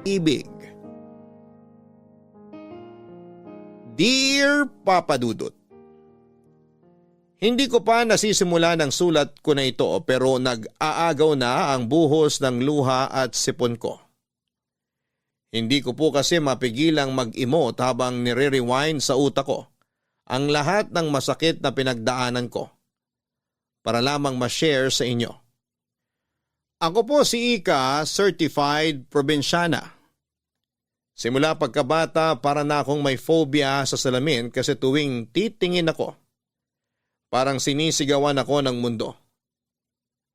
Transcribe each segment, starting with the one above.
Ibig. Dear Papa Dudut, hindi ko pa nasisimula ng sulat ko na ito pero nag-aagaw na ang buhos ng luha at sipon ko. Hindi ko po kasi mapigilang mag-emote habang nire-rewind sa utak ko ang lahat ng masakit na pinagdaanan ko para lamang ma-share sa inyo. Ako po si Ika, certified probinsyana. Simula pagkabata para na akong may phobia sa salamin kasi tuwing titingin ako, parang sinisigawan ako ng mundo.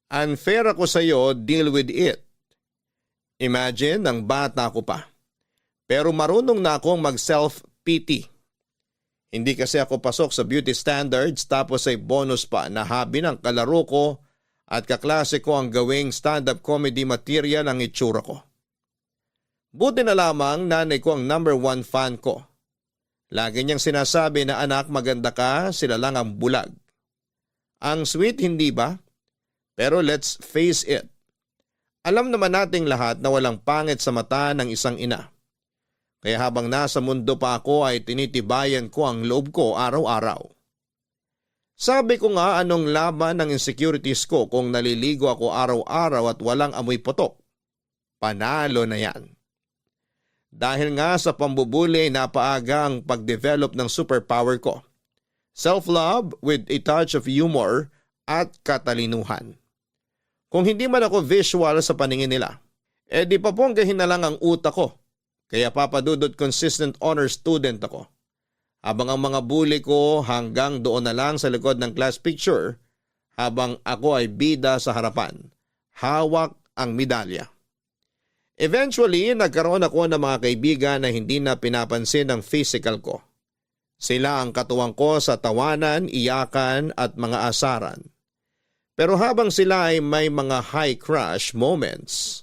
Unfair ako sa iyo, deal with it. Imagine, ang bata ko pa. Pero marunong na akong mag-self-pity. Hindi kasi ako pasok sa beauty standards tapos ay bonus pa na habi ng kalaro ko at kaklase ko ang gawing stand-up comedy material ang itsura ko. Buti na lamang nanay ko ang #1 fan ko. Lagi niyang sinasabi na anak maganda ka, sila lang ang bulag. Ang sweet hindi ba? Pero let's face it. Alam naman nating lahat na walang pangit sa mata ng isang ina. Kaya habang nasa mundo pa ako ay tinitibayan ko ang loob ko araw-araw. Sabi ko nga anong laban ng insecurities ko kung naliligo ako araw-araw at walang amoy putok. Panalo na yan. Dahil nga sa pambubuli napaaga ang pag-develop ng superpower ko. Self-love with a touch of humor at katalinuhan. Kung hindi man ako visual sa paningin nila, di paponggahin na lang ang utak ko. Kaya papadudod consistent honor student ako. Habang ang mga bully ko hanggang doon na lang sa likod ng class picture, habang ako ay bida sa harapan, hawak ang medalya. Eventually, nagkaroon ako ng mga kaibigan na hindi na pinapansin ang physical ko. Sila ang katuwang ko sa tawanan, iyakan at mga asaran. Pero habang sila ay may mga high crush moments,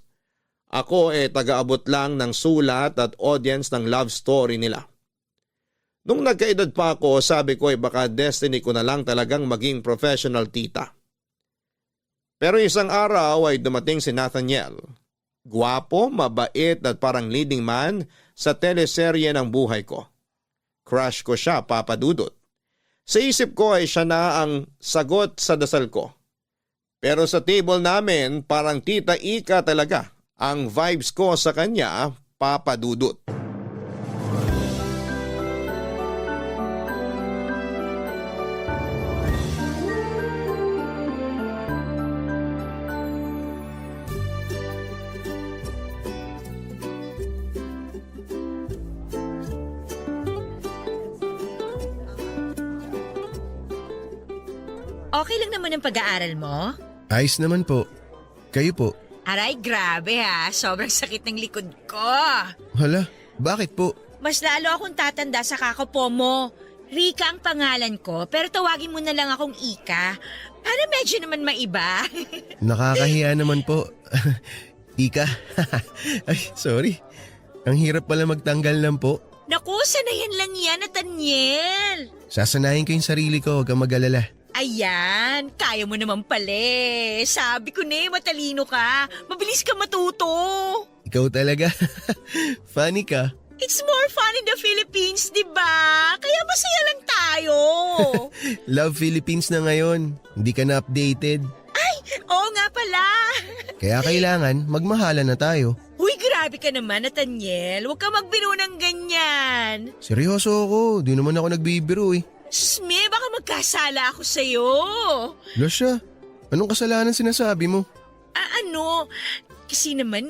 ako taga-abot lang ng sulat at audience ng love story nila. Nung nagkaedad pa ako, sabi ko baka destiny ko na lang talagang maging professional tita. Pero isang araw ay dumating si Nathaniel. Guwapo, mabait at parang leading man sa teleserye ng buhay ko. Crush ko siya, Papa Dudut. Sa isip ko ay siya na ang sagot sa dasal ko. Pero sa table namin parang Tita Ika talaga ang vibes ko sa kanya, Papa Dudut. Okay lang naman ang pag-aaral mo? Ayos naman po. Kayo po? Aray, grabe ha. Sobrang sakit ng likod ko. Hala, bakit po? Mas lalo akong tatanda sa kakapo mo. Rika ang pangalan ko, pero tawagin mo na lang akong Ika. Para medyo naman maiba. Nakakahiya naman po. Ika. Ay, sorry. Ang hirap pala magtanggal lang po. Naku, sanayan lang yan, Nathaniel. Sasanayin ko yung sarili ko, huwag kang mag-alala. Ayan, kaya mo naman pala. Sabi ko na matalino ka. Mabilis ka matuto. Ikaw talaga. Funny ka. It's more fun in the Philippines, di ba? Kaya masaya lang tayo. Love Philippines na ngayon. Hindi ka na updated. Ay, oo nga pala. Kaya kailangan magmahala na tayo. Uy, grabe ka naman, Nathaniel. Huwag ka magbiro ng ganyan. Seryoso ako. Di naman ako nagbibiro eh. Sme, baka magkasala ako sa'yo. Lasha, anong kasalanan sinasabi mo? Kasi naman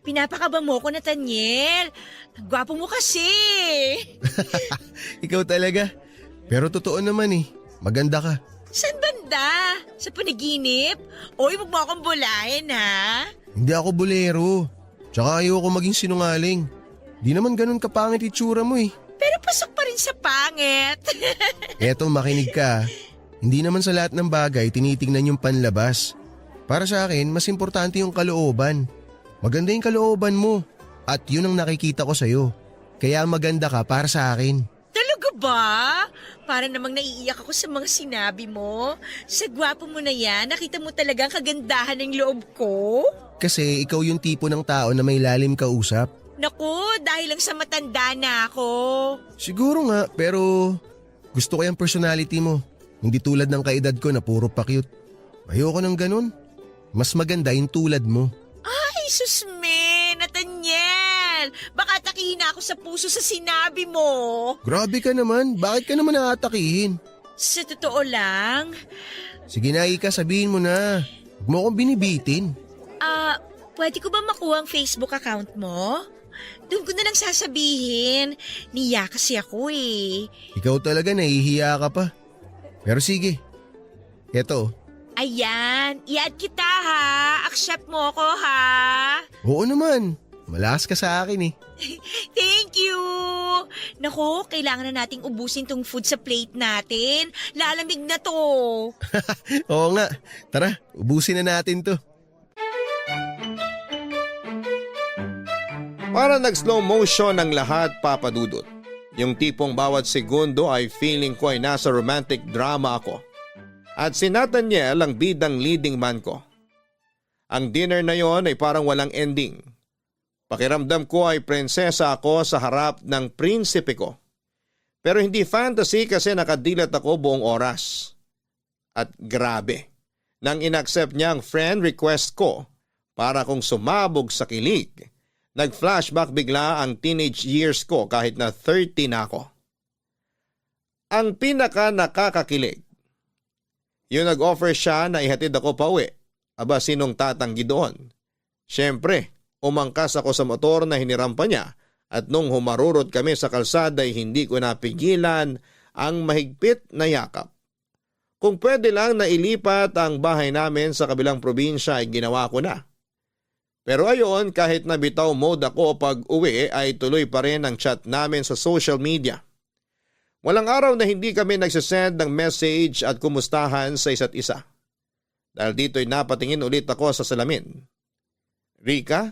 pinapakaba mo ko, Nathaniel. Ang gwapo mo kasi. Ikaw talaga. Pero totoo naman maganda ka. Saan banda? Sa panaginip? Oy, wag mo akong bulahin ha. Hindi ako bolero. Tsaka ayoko maging sinungaling. Di naman ganun kapangit itsura mo Pero pasok pa rin sa pangit. Eto, makinig ka. Hindi naman sa lahat ng bagay tinitingnan yung panlabas. Para sa akin, mas importante yung kalooban. Maganda yung kalooban mo. At yun ang nakikita ko sa'yo. Kaya maganda ka para sa akin. Talaga Talaga ba? Para namang naiiyak ako sa mga sinabi mo. Sa gwapo mo na yan, nakita mo talaga ang kagandahan ng loob ko? Kasi ikaw yung tipo ng tao na may lalim kausap. Naku, dahil lang sa matanda na ako. Siguro nga, pero gusto ko yung personality mo. Hindi tulad ng kaedad ko na puro pa cute. Ayoko ng ganun. Mas maganda yung tulad mo. Ay, susme, Nathaniel! Baka takihin na ako sa puso sa sinabi mo. Grabe ka naman. Bakit ka naman naatakihin? Sa totoo lang, Sige na, Ika, sabihin mo na. Huwag mo akong binibitin. pwede ko ba makuha ang Facebook account mo? Doon ko na lang sasabihin. Niya kasi ako eh. Ikaw talaga nahihiya ka pa. Pero sige. Eto. Ayan, i-add kita ha. Accept mo ako ha. Oo naman. Malakas ka sa akin eh. Thank you! Naku, kailangan na nating ubusin tong food sa plate natin. Lalamig na to. Oo nga. Tara, ubusin na natin to. Para nag-slow motion ang lahat, Papa Dudut. Yung tipong bawat segundo ay feeling ko ay nasa romantic drama ako. At si Nathaniel ang bidang leading man ko. Ang dinner na yon ay parang walang ending. Pakiramdam ko ay prinsesa ako sa harap ng prinsipe ko. Pero hindi fantasy kasi nakadilat ako buong oras. At grabe, nang inaccept niya ang friend request ko para kong sumabog sa kilig, nag-flashback bigla ang teenage years ko kahit na 30 na ako. Ang pinaka nakakakilig, yung nag-offer siya na ihatid ako pa uwi. Aba, sinong tatanggi doon? Siyempre, umangkas ako sa motor na hiniram pa niya at nung humarurot kami sa kalsada ay hindi ko napigilan ang mahigpit na yakap. Kung pwede lang na ilipat ang bahay namin sa kabilang probinsya ay ginawa ko na. Pero ayon, kahit nabitaw mode ako pag uwi ay tuloy pa rin ang chat namin sa social media. Walang araw na hindi kami nagsisend ng message at kumustahan sa isa't isa. Dahil dito'y napatingin ulit ako sa salamin. Rika,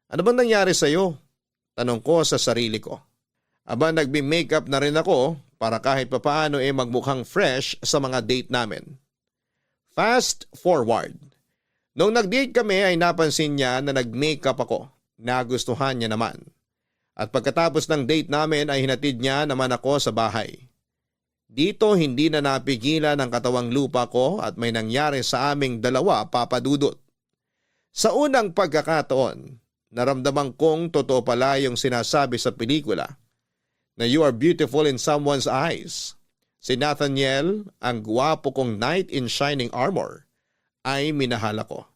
ano bang nangyari sa'yo? Tanong ko sa sarili ko. Aba, nagbi-makeup na rin ako para kahit papaano magmukhang fresh sa mga date namin. Fast forward. Nung nag-date kami ay napansin niya na nag-makeup ako. Nagustuhan niya naman. At pagkatapos ng date namin ay hinatid niya naman ako sa bahay. Dito hindi na napigilan ang katawang lupa ko at may nangyari sa aming dalawa, Papa Dudut. Sa unang pagkakataon, naramdaman kong totoo pala yung sinasabi sa pelikula na you are beautiful in someone's eyes. Si Nathaniel, ang gwapo kong knight in shining armor, ay minahal ako.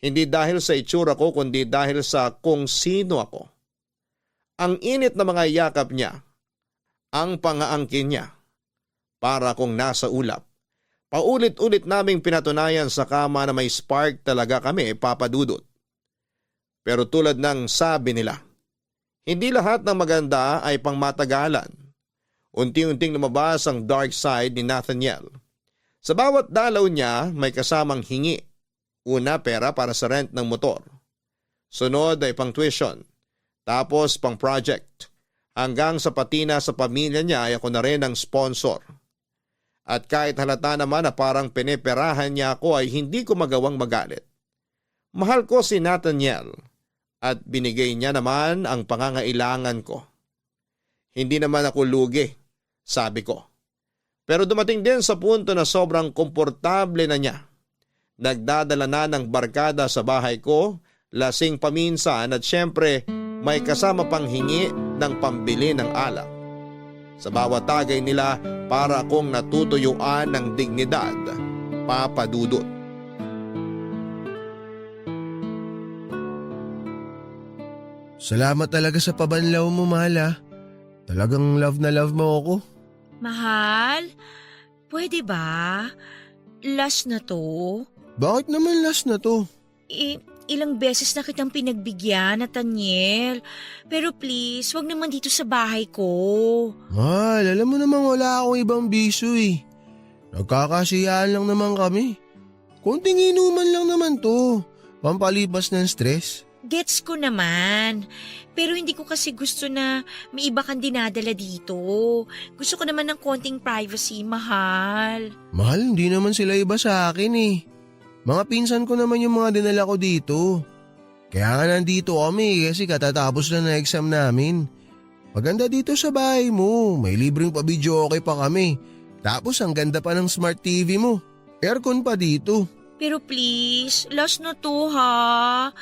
Hindi dahil sa itsura ko kundi dahil sa kung sino ako. Ang init na mga yakap niya, ang pangaangkin niya, para kung nasa ulap. Paulit-ulit naming pinatunayan sa kama na may spark talaga kami, Papa Dudut. Pero tulad ng sabi nila, hindi lahat ng maganda ay pangmatagalan. Unti-unting lumabas ang dark side ni Nathaniel. Sa bawat dalaw niya may kasamang hingi. Una, pera para sa rent ng motor. Sunod ay pang tuition. Tapos pang project. Hanggang sa patina sa pamilya niya ay ako na rin ang sponsor. At kahit halata naman na parang pineperahan niya ako ay hindi ko magawang magalit. Mahal ko si Nathaniel at binigay niya naman ang pangangailangan ko. Hindi naman ako lugi, sabi ko. Pero dumating din sa punto na sobrang komportable na niya. Nagdadala na ng barkada sa bahay ko, lasing paminsan at syempre may kasama pang hingi ng pambili ng alak. Sa bawat tagay nila para akong natutuyuan ng dignidad, Papa Dudut. Salamat talaga sa pabanlaw mo, mahal ah. Talagang love na love mo ako. Mahal, pwede ba? Last na to? Bakit naman last na to? Ilang beses na kitang pinagbigyan, Nathaniel. Pero please, wag naman dito sa bahay ko. Mahal, alam mo namang wala akong ibang bisyo eh. Nagkakasiyaan lang naman kami. Konting inuman lang naman to. Pampalipas ng stress. Gets ko naman. Pero hindi ko kasi gusto na may iba kang dinadala dito. Gusto ko naman ng konting privacy, mahal. Mahal, hindi naman sila iba sa akin eh. Mga pinsan ko naman yung mga dinala ko dito. Kaya nga nandito kami kasi katatapos na ng exam namin. Maganda dito sa bahay mo, may libreng pa-video okay pa kami. Tapos ang ganda pa ng smart TV mo. Aircon pa dito. Pero please, last na to ha.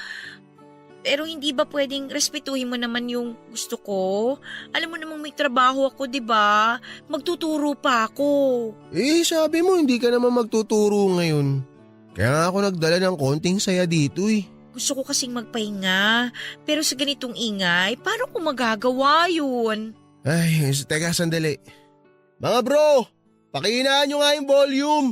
Pero hindi ba pwedeng respetuhin mo naman yung gusto ko? Alam mo namang may trabaho ako, di ba? Magtuturo pa ako. Eh sabi mo hindi ka naman magtuturo ngayon. Kaya nga ako nagdala ng konting saya dito eh. Gusto ko kasing magpahinga. Pero sa ganitong ingay, paano ko magagawa yun? Ay, teka sandali. Mga bro, pakihinaan nyo nga yung volume.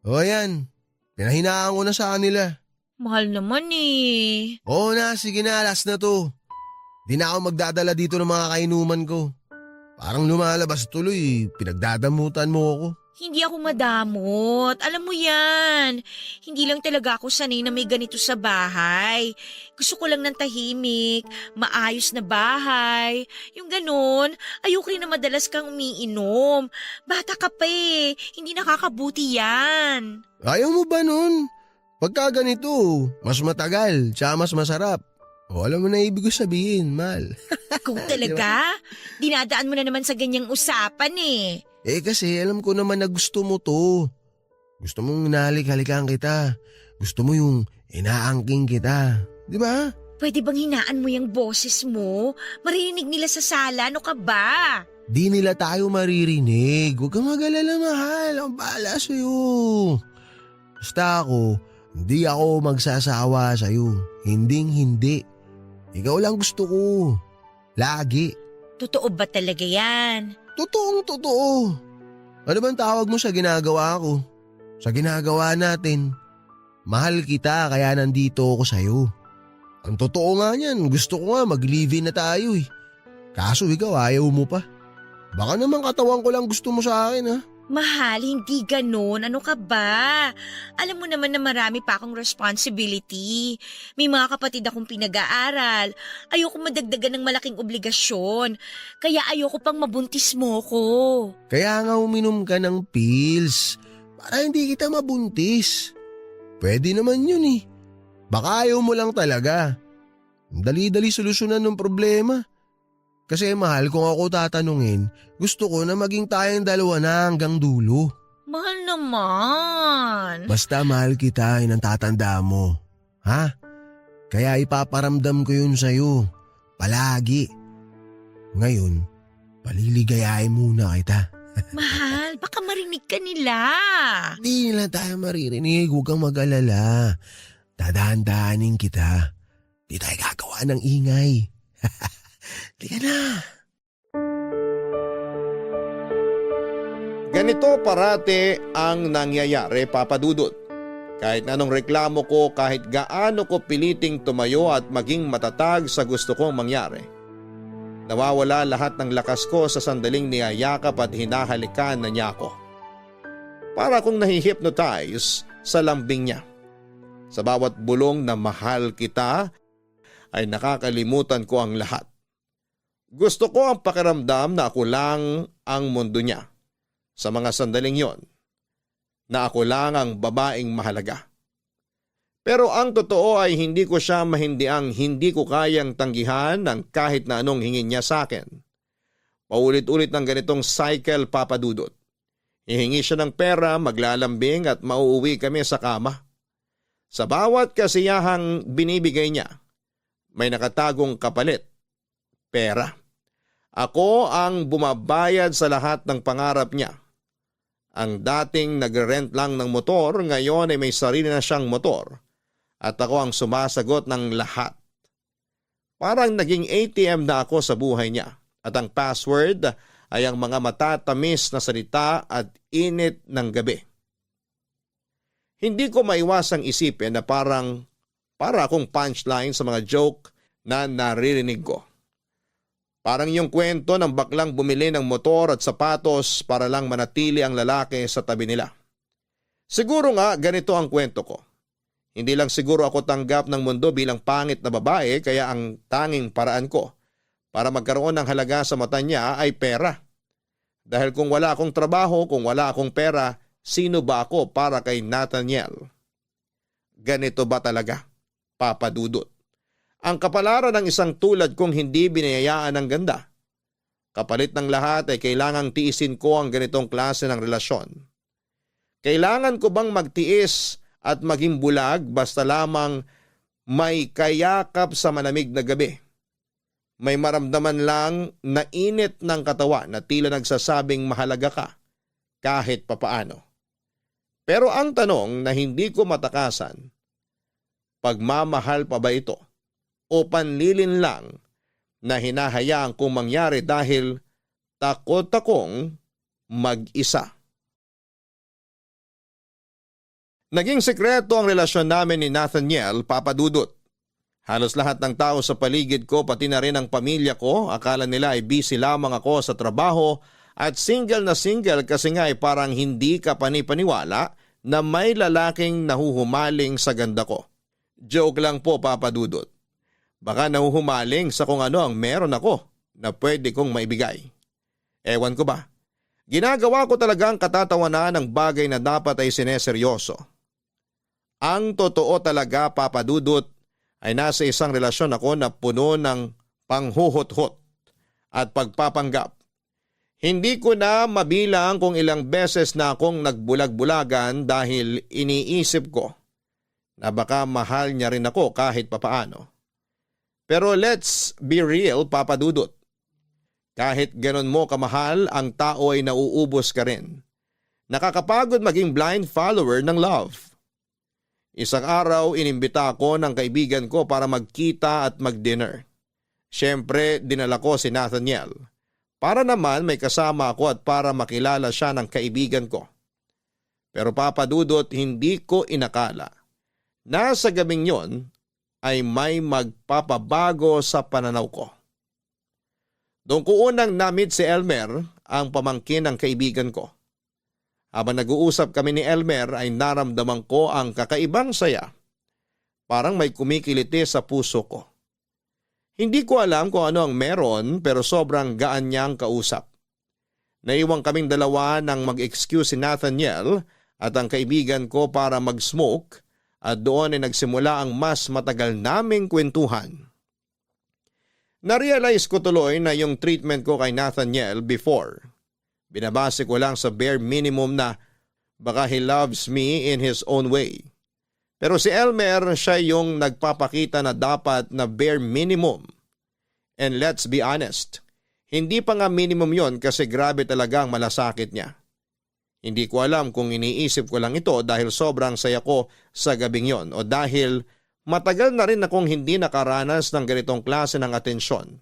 O yan, pinahinaan ko na sa kanila. Mahal naman eh. Oo na, sige na, last na to. Di na ako magdadala dito ng mga kainuman ko. Parang lumalabas tuloy, pinagdadamutan mo ako. Hindi ako madamot. Alam mo yan. Hindi lang talaga ako sanay na may ganito sa bahay. Gusto ko lang ng tahimik, maayos na bahay. Yung ganun, ayoko rin na madalas kang umiinom. Bata ka pa eh. Hindi nakakabuti yan. Ayaw mo ba nun? Pagka ganito, mas matagal, tsaka mas masarap. O alam mo na ibig ko sabihin, Mal. Ikaw talaga? Dinadaan mo na naman sa ganyang usapan eh. Eh kasi alam ko naman na gusto mo to. Gusto mong inahalik-halikan kita. Gusto mo yung inaangking kita. Di ba? Pwede bang hinaan mo yung boses mo? Marinig nila sa sala, ano ka ba? Di nila tayo maririnig. Huwag kang mag-alala, mahal. Ang bahala sa'yo. Basta hindi ako magsasawa sa'yo. Hinding-hindi. Ikaw lang gusto ko. Lagi. Totoo ba talaga yan? Totoong totoo. Ano bang tawag mo sa ginagawa ko? Sa ginagawa natin. Mahal kita kaya nandito ako sa'yo. Ang totoo nga niyan, gusto ko nga mag-live-in na tayo eh. Kaso ikaw ayaw mo pa. Baka naman katawan ko lang gusto mo sa akin ha. Mahal, hindi ganun. Ano ka ba? Alam mo naman na marami pa akong responsibility. May mga kapatid akong pinag-aaral. Ayoko madagdagan ng malaking obligasyon. Kaya ayoko pang mabuntis mo ko. Kaya nga uminom ka ng pills para hindi kita mabuntis. Pwede naman yun eh. Baka ayaw mo lang talaga. Dali-dali solusyonan ng problema. Kasi mahal, kung ako tatanungin, gusto ko na maging tayong dalawa na hanggang dulo. Mahal naman. Basta mahal kita, yun ang tatanda mo. Ha? Kaya ipaparamdam ko yun sa'yo. Palagi. Ngayon, paliligayahin muna kita. Mahal, baka marinig ka nila. Hindi nila tayo maririnig, huwag kang mag-alala. Dadahan-dahanin kita. Di tayo gagawa ng ingay. Liga na. Ganito parate ang nangyayari, Papa Dudut. Kahit anong reklamo ko, kahit gaano ko piliting tumayo at maging matatag sa gusto kong mangyari. Nawawala lahat ng lakas ko sa sandaling niyayakap at hinahalikan na niya ako. Para akong nahihypnotize sa lambing niya. Sa bawat bulong na mahal kita ay nakakalimutan ko ang lahat. Gusto ko ang pakiramdam na ako lang ang mundo niya. Sa mga sandaling yon, na ako lang ang babaeng mahalaga. Pero ang totoo ay hindi ko siya mahindiang hindi ko kayang tanggihan ng kahit na anong hingin niya sa akin. Paulit-ulit ng ganitong cycle, Papa Dudut. Hihingi siya ng pera, maglalambing at mauuwi kami sa kama. Sa bawat kasiyahang binibigay niya, may nakatagong kapalit. Pera. Ako ang bumabayad sa lahat ng pangarap niya. Ang dating nag-rent lang ng motor, ngayon ay may sarili na siyang motor. At ako ang sumasagot ng lahat. Parang naging ATM na ako sa buhay niya. At ang password ay ang mga matatamis na salita at init ng gabi. Hindi ko maiwasang isipin na para akong punchline sa mga joke na naririnig ko. Parang yung kwento ng baklang bumili ng motor at sapatos para lang manatili ang lalaki sa tabi nila. Siguro nga ganito ang kwento ko. Hindi lang siguro ako tanggap ng mundo bilang pangit na babae kaya ang tanging paraan ko para magkaroon ng halaga sa mata niya ay pera. Dahil kung wala akong trabaho, kung wala akong pera, sino ba ako para kay Nathaniel? Ganito ba talaga, Papa Dudut? Ang kapalaran ng isang tulad kong hindi binayayaan ng ganda. Kapalit ng lahat ay kailangang tiisin ko ang ganitong klase ng relasyon. Kailangan ko bang magtiis at maging bulag basta lamang may kayakap sa malamig na gabi? May maramdaman lang na init ng katawan na tila nagsasabing mahalaga ka kahit papaano. Pero ang tanong na hindi ko matakasan, pagmamahal pa ba ito o panlilin lang na hinahayaan kong mangyari dahil takot akong mag-isa? Naging sekreto ang relasyon namin ni Nathaniel, Papa Dudut. Halos lahat ng tao sa paligid ko pati na rin ang pamilya ko, akala nila ay busy lamang ako sa trabaho at single na single kasi nga ay parang hindi ka panipaniwala na may lalaking nahuhumaling sa ganda ko. Joke lang po, Papa Dudut. Baka nahuhumaling sa kung ano ang meron ako na pwede kong maibigay. Ewan ko ba? Ginagawa ko talaga ang katatawanan ng bagay na dapat ay sineseryoso. Ang totoo talaga, Papa Dudut, ay nasa isang relasyon ako na puno ng panghuhot-hot at pagpapanggap. Hindi ko na mabilang kung ilang beses na akong nagbulag-bulagan dahil iniisip ko na baka mahal niya rin ako kahit papaano. Pero let's be real, Papa Dudut. Kahit ganon mo kamahal, ang tao ay nauubos ka rin. Nakakapagod maging blind follower ng love. Isang araw, inimbita ako ng kaibigan ko para magkita at mag-dinner. Siyempre, dinala ko si Nathaniel. Para naman may kasama ako at para makilala siya ng kaibigan ko. Pero Papa Dudut, hindi ko inakala na sa gabing yon ay may magpapabago sa pananaw ko. Doon ko unang na-meet si Elmer, ang pamangkin ng kaibigan ko. Habang nag-uusap kami ni Elmer ay naramdaman ko ang kakaibang saya. Parang may kumikiliti sa puso ko. Hindi ko alam kung ano ang meron pero sobrang gaan niyang kausap. Naiwang kaming dalawa nang mag-excuse si Nathaniel at ang kaibigan ko para mag-smoke at doon ay nagsimula ang mas matagal naming kwentuhan. Narealize ko tuloy na yung treatment ko kay Nathaniel before. Binabase ko lang sa bare minimum na baka he loves me in his own way. Pero si Elmer, siya yung nagpapakita na dapat na bare minimum. And let's be honest, hindi pa nga minimum yon kasi grabe talaga ang malasakit niya. Hindi ko alam kung iniisip ko lang ito dahil sobrang saya ko sa gabing yon o dahil matagal na rin akong hindi nakaranas ng ganitong klase ng atensyon.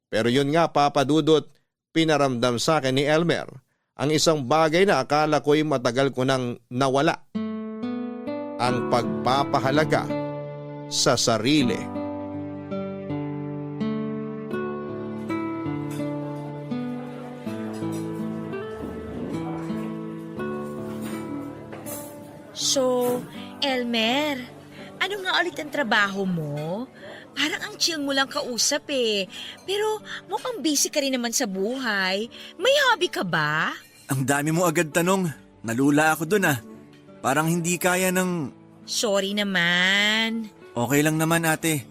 Pero yun nga, Papa Dudut, pinaramdam sa akin ni Elmer ang isang bagay na akala ko'y matagal ko nang nawala. Ang pagpapahalaga sa sarili. So, Elmer, ano nga ulit ang trabaho mo? Parang ang chill mo lang kausap eh. Pero mukhang busy ka rin naman sa buhay. May hobby ka ba? Ang dami mo agad tanong. Nalula ako dun ah. Parang hindi kaya ng... Sorry naman. Okay lang naman ate.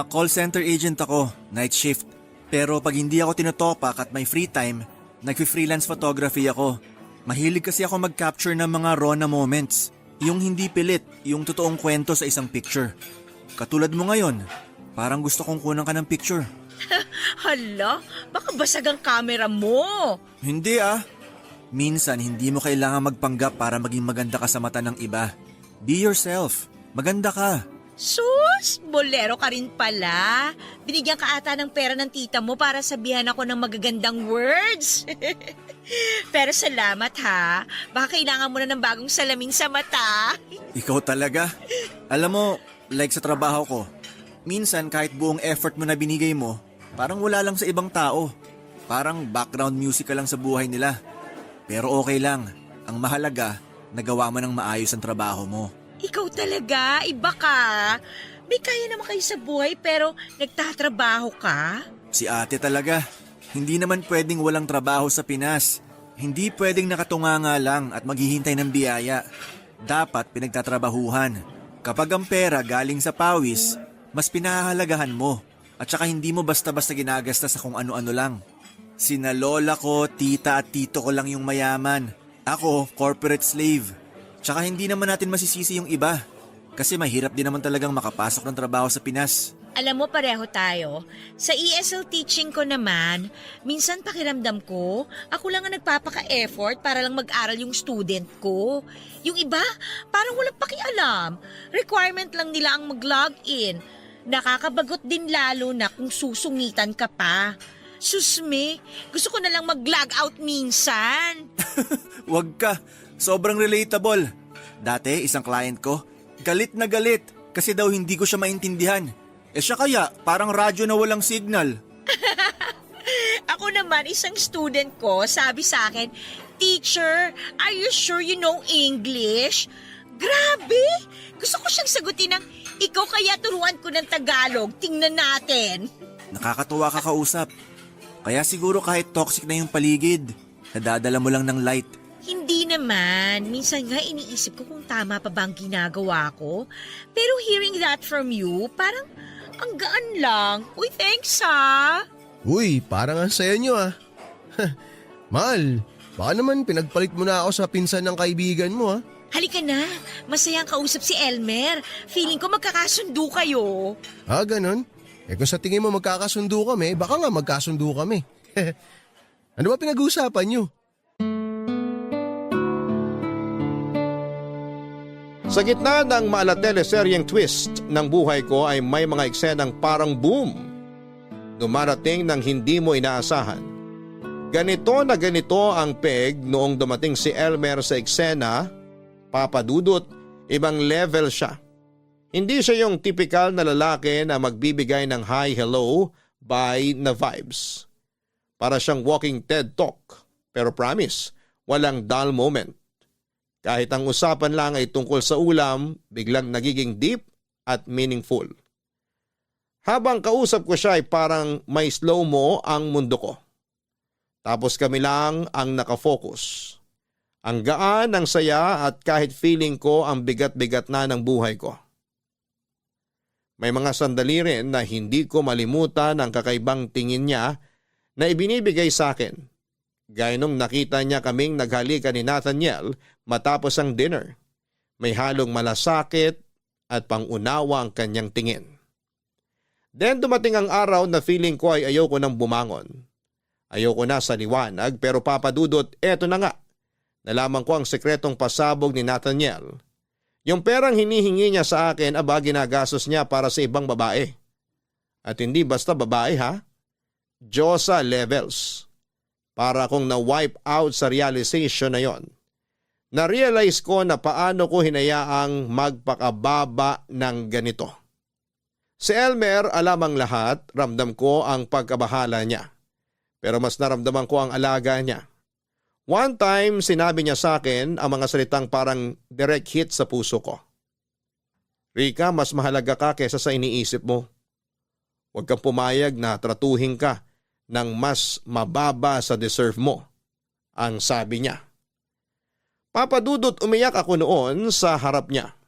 Call center agent ako, night shift. Pero pag hindi ako tinotopak at may free time, nag-freelance photography ako. Mahilig kasi ako mag-capture ng mga raw na moments. Yung hindi pilit, yung totoong kwento sa isang picture. Katulad mo ngayon, parang gusto kong kunan ka ng picture. Hala, baka basag ang camera mo. Hindi ah. Minsan hindi mo kailangan magpanggap para maging maganda ka sa mata ng iba. Be yourself. Maganda ka. Sus, bolero ka rin pala. Binigyan ka ata ng pera ng tita mo para sabihan ako ng magagandang words. Pero salamat ha. Baka kailangan mo na ng bagong salamin sa mata. Ikaw talaga. Alam mo, like sa trabaho ko, minsan kahit buong effort mo na binigay mo, parang wala lang sa ibang tao. Parang background music ka lang sa buhay nila. Pero okay lang. Ang mahalaga, nagawa mo ng maayos ang trabaho mo. Ikaw talaga, iba ka. May kaya naman kayo sa buhay pero nagtatrabaho ka? Si ate talaga. Hindi naman pwedeng walang trabaho sa Pinas. Hindi pwedeng nakatunganga lang at maghihintay ng biyaya. Dapat pinagtatrabahuhan. Kapag ang pera galing sa pawis, mas pinahahalagahan mo. At saka hindi mo basta-basta ginagasta sa kung ano-ano lang. Sina lola ko, tita at tito ko lang yung mayaman. Ako, corporate slave. Tsaka hindi naman natin masisisi yung iba. Kasi mahirap din naman talagang makapasok ng trabaho sa Pinas. Alam mo, pareho tayo. Sa ESL teaching ko naman, minsan pakiramdam ko, ako lang ang nagpapaka-effort para lang mag-aral yung student ko. Yung iba, parang walang pakialam. Requirement lang nila ang mag-log-in. Nakakabagot din lalo na kung susungitan ka pa. Susme, gusto ko na lang mag-log out minsan. Wag ka, sobrang relatable. Dati, isang client ko, galit na galit kasi daw hindi ko siya maintindihan. Siya kaya, parang radyo na walang signal. Ako naman, isang student ko, sabi sa akin, "Teacher, are you sure you know English?" Grabe! Gusto ko siyang sagutin ng, "Ikaw kaya turuan ko ng Tagalog, tingnan natin." Nakakatuwa ka kausap. Kaya siguro kahit toxic na yung paligid, nadadala mo lang ng light. Hindi naman. Minsan nga iniisip ko kung tama pa ba ang ginagawa ko. Pero hearing that from you, parang ang gaan lang. Uy, thanks ha! Uy, parang ang saya nyo ah. Mahal, baka naman pinagpalit mo na ako sa pinsan ng kaibigan mo ah. Halika na, masayang kausap si Elmer. Feeling ko magkakasundo kayo. Ah, ganon? Kung sa tingin mo magkakasundo kami, baka nga magkasundo kami. Ano ba pinag-uusapan nyo? Sa gitna ng maala-teleseryeng twist ng buhay ko ay may mga eksenang parang boom. Dumarating ng hindi mo inaasahan. Ganito na ganito ang peg noong dumating si Elmer sa eksena, papadudot, ibang level siya. Hindi siya yung typical na lalaki na magbibigay ng hi, hello, bye na vibes. Para siyang walking TED Talk, pero promise, walang dull moment. Kahit ang usapan lang ay tungkol sa ulam, biglang nagiging deep at meaningful. Habang kausap ko siya ay parang may slow-mo ang mundo ko. Tapos kami lang ang nakafocus. Ang gaan, ang saya at kahit feeling ko ang bigat-bigat na ng buhay ko. May mga sandali rin na hindi ko malimutan ang kakaibang tingin niya na ibinibigay sa akin. Gaya nung nakita niya kaming naghalikan ni Nathaniel matapos ang dinner. May halong malasakit at pangunawa ang kanyang tingin. Then dumating ang araw na feeling ko ay ayoko nang bumangon. Ayoko na sa liwanag pero papadudot, eto na nga. Nalaman ko ang sekretong pasabog ni Nathaniel. Yung perang hinihingi niya sa akin aba ginagastos niya para sa ibang babae. At hindi basta babae ha. Diyosa levels. Para akong na-wipe out sa realization na yon. Na-realize ko na paano ko hinayaang magpakababa ng ganito. Si Elmer, alam ang lahat, ramdam ko ang pagkabahala niya. Pero mas naramdaman ko ang alaga niya. One time, sinabi niya sa akin ang mga salitang parang direct hit sa puso ko. "Rika, mas mahalaga ka kesa sa iniisip mo. Huwag kang pumayag na tratuhin ka ng mas mababa sa deserve mo," ang sabi niya. Papadudot, umiyak ako noon sa harap niya.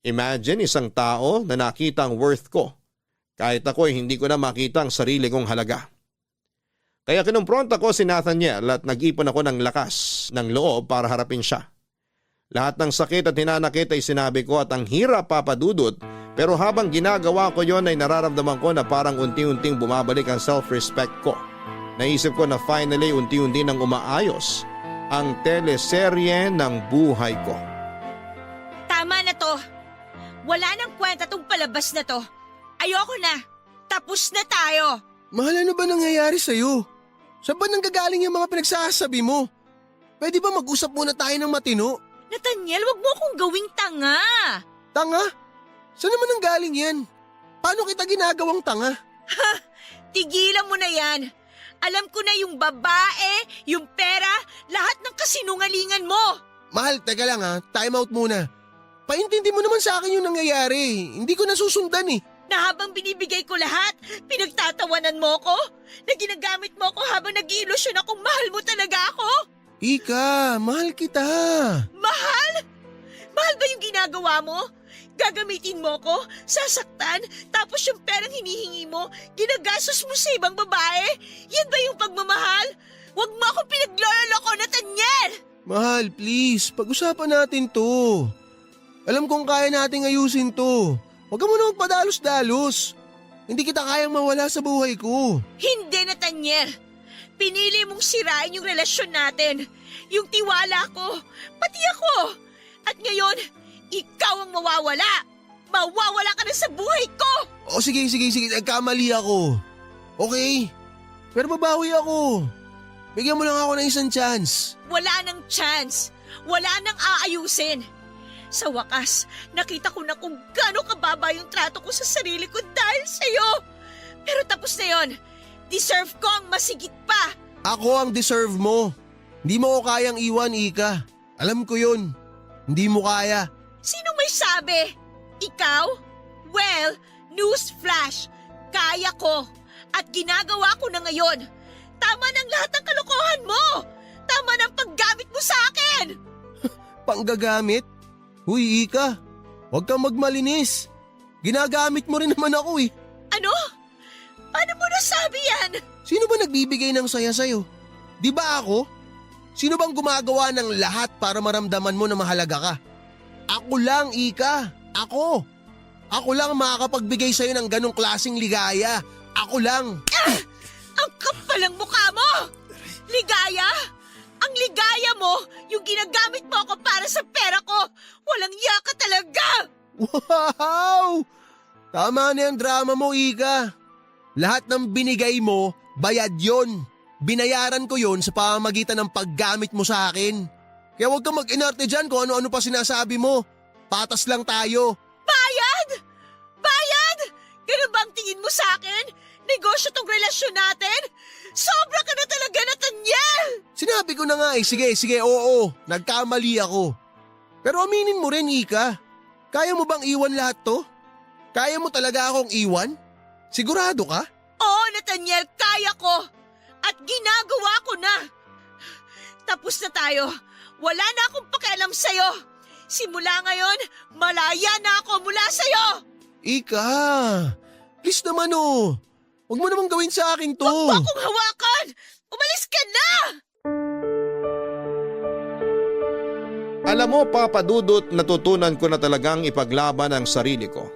Imagine isang tao na nakita ang worth ko. Kahit ako ay hindi ko na makita ang sarili kong halaga. Kaya kinumpronta ko si Nathaniel at nag-ipon ako ng lakas ng loob para harapin siya. Lahat ng sakit at hinanakit ay sinabi ko at ang hirap papadudot, pero habang ginagawa ko yon ay nararamdaman ko na parang unti-unting bumabalik ang self-respect ko. Naisip ko na finally unti-unti nang umaayos ang teleserye ng buhay ko. Tama na to. Wala nang kwenta tong palabas na to. Ayoko na. Tapos na tayo. Mahal, ano ba nangyayari sa'yo? Saan ba nanggagaling yung mga pinagsasabi mo? Pwede ba mag-usap muna tayo ng matino? Nathaniel, wag mo akong gawing tanga. Tanga? Saan naman nanggaling yan? Paano kita ginagawang tanga? Tigilan mo na yan. Alam ko na yung babae, yung pera, lahat ng kasinungalingan mo. Mahal, teka lang ha. Time out muna. paintindi mo naman sa akin yung nangyayari. Hindi ko nasusundan eh. Na habang binibigay ko lahat, pinagtatawanan mo ko? Na ginagamit mo ko habang nag-iilusyon akong mahal mo talaga ako? Ika, mahal kita. Mahal? Mahal ba yung ginagawa mo? Gagamitin mo ko, sasaktan, tapos yung perang hinihingi mo, ginagastos mo sa ibang babae? Yan ba yung pagmamahal? Huwag mo akong pinagloloko, Nathaniel! Mahal, please, pag-usapan natin to. Alam kong kaya nating ayusin to. Huwag ka muna magpadalos-dalos. Hindi kita kayang mawala sa buhay ko. Hindi, Nathaniel. Pinili mong sirain yung relasyon natin. Yung tiwala ko, pati ako. At ngayon, ikaw ang mawawala. Mawawala ka na sa buhay ko. O sige, nagkamali ako. Okay, pero babawi ako. Bigyan mo lang ako ng isang chance. Wala nang chance. Wala nang aayusin. Sa wakas, nakita ko na kung gaano kababa yung trato ko sa sarili ko dahil sa'yo. Pero tapos na yon. Deserve ko ang masigit pa. Ako ang deserve mo. Hindi mo ko kayang iwan, Ika. Alam ko yun. Hindi mo kaya. Sino may sabi? Ikaw? Well, newsflash. Kaya ko. At ginagawa ko na ngayon. Tama ng lahat ng kalokohan mo. Tama ng paggamit mo sa akin. Panggagamit? Huy, Ika. Huwag kang magmalinis. Ginagamit mo rin naman ako eh. Ano? Paano mo nasabi yan? Sino ba nagbibigay ng saya sa'yo? Di ba ako? Sino bang gumagawa ng lahat para maramdaman mo na mahalaga ka? Ako lang, Ika. Ako. Ako lang makakapagbigay sa'yo ng ganong klaseng ligaya. Ako lang. Ang kapal ng mukha mo! Ligaya? Ang ligaya mo, yung ginagamit mo ako para sa pera ko. Walang iya ka talaga! Wow! Tama na yung drama mo, Ika. Lahat ng binigay mo, bayad yon. Binayaran ko yon sa pamamagitan ng paggamit mo sa akin. Kaya huwag kang mag-inarte dyan kung ano-ano pa sinasabi mo. Patas lang tayo. Bayad? Bayad? Ganun ba ang tingin mo sa akin? Negosyo tong relasyon natin? Sobra ka na talaga, Nathaniel! Sinabi ko na nga eh, sige, oo, nagkamali ako. Pero aminin mo rin, Ika. Kaya mo bang iwan lahat to? Kaya mo talaga akong iwan? Sigurado ka? Oo, Nathaniel, kaya ko. At ginagawa ko na. Tapos na tayo. Wala na akong pakialam sa'yo. Simula ngayon, malaya na ako mula sa'yo. Ika, please naman oh. Huwag mo namang gawin sa akin to. Huwag mo akong hawakan! Umalis ka na! Alam mo, Papa Dudut, natutunan ko na talagang ipaglaban ang sarili ko.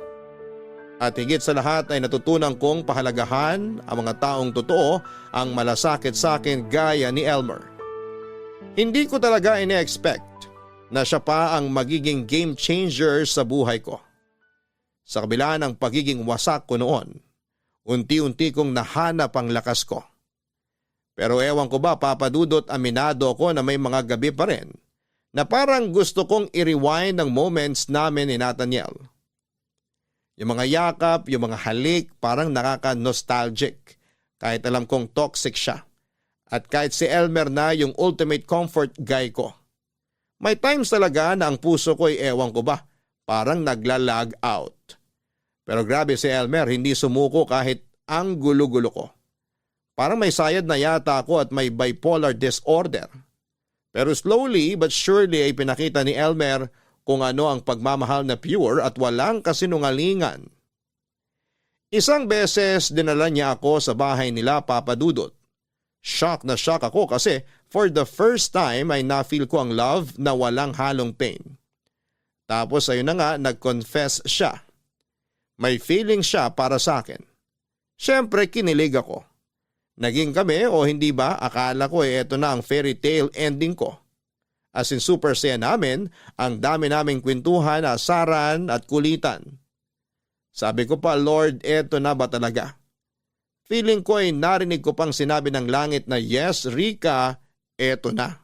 At higit sa lahat ay natutunan kong pahalagahan ang mga taong totoo ang malasakit sa akin gaya ni Elmer. Hindi ko talaga ine-expect na siya pa ang magiging game changer sa buhay ko. Sa kabila ng pagiging wasak ko noon, unti-unti kong nahanap ang lakas ko. Pero ewan ko ba, Papa Dudut, aminado ako na may mga gabi pa rin na parang gusto kong i-rewind ang moments namin ni Nathaniel. Yung mga yakap, yung mga halik, parang nakaka-nostalgic kahit alam kong toxic siya. At kahit si Elmer na yung ultimate comfort guy ko. May times talaga na ang puso ko ay ewan ko ba, parang nagla-lag out. Pero grabe si Elmer, hindi sumuko kahit ang gulo-gulo ko. Parang may sayad na yata ako at may bipolar disorder. Pero slowly but surely ay pinakita ni Elmer kung ano ang pagmamahal na pure at walang kasinungalingan. Isang beses dinala niya ako sa bahay nila, Papa Dudut. Shock na shock ako kasi for the first time ay na-feel ko ang love na walang halong pain. Tapos ayun na nga, nag-confess siya. May feeling siya para sa akin. Siyempre kinilig ako. Naging kami o hindi ba, akala ko eto na ang fairy tale ending ko. As in super saya namin, ang dami naming kwentuhan, asaran at kulitan. Sabi ko pa, Lord, eto na ba talaga? Feeling ko ay narinig ko pang sinabi ng langit na yes, Rika, eto na.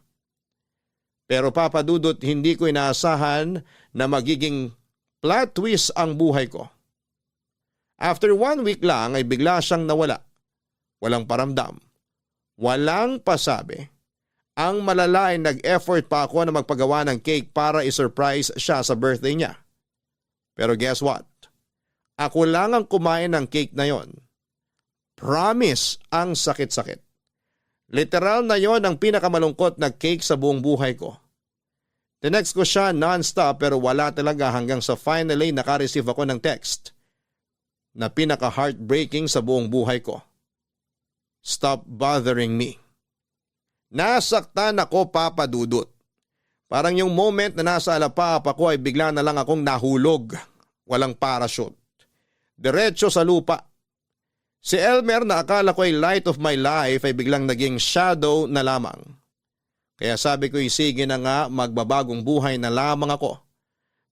Pero Papa Dudut, hindi ko inaasahan na magiging plot twist ang buhay ko. After 1 week lang ay bigla siyang nawala. Walang paramdam. Walang pasabi. Ang malala ay nag-effort pa ako na magpagawa ng cake para i-surprise siya sa birthday niya. Pero guess what? Ako lang ang kumain ng cake na yon. Promise, ang sakit-sakit. Literal na yon ang pinakamalungkot na cake sa buong buhay ko. Tinext ko siya non-stop pero wala talaga hanggang sa finally naka-receive ako ng text na pinaka-heartbreaking sa buong buhay ko. Stop bothering me. Nasaktan ako, Papa Dudut. Parang yung moment na nasa alapap ako ay bigla na lang akong nahulog. Walang parachute. Diretso sa lupa. Si Elmer na akala ko ay light of my life ay biglang naging shadow na lamang. Kaya sabi ko sige na nga magbabagong buhay na lamang ako.